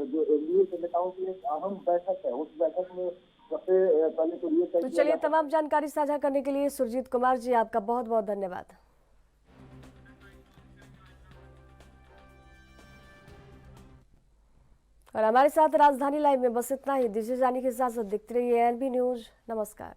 जो एनडीए के नेताओं की एक अहम बैठक है, उस बैठक में सबसे पहले तो ये तो चलिए, तमाम जानकारी साझा करने के लिए सुरजीत कुमार जी आपका बहुत बहुत धन्यवाद। और हमारे साथ राजधानी लाइव में बस इतना ही। दीजिए जाने के साथ देखते रहिए एनबी न्यूज। नमस्कार।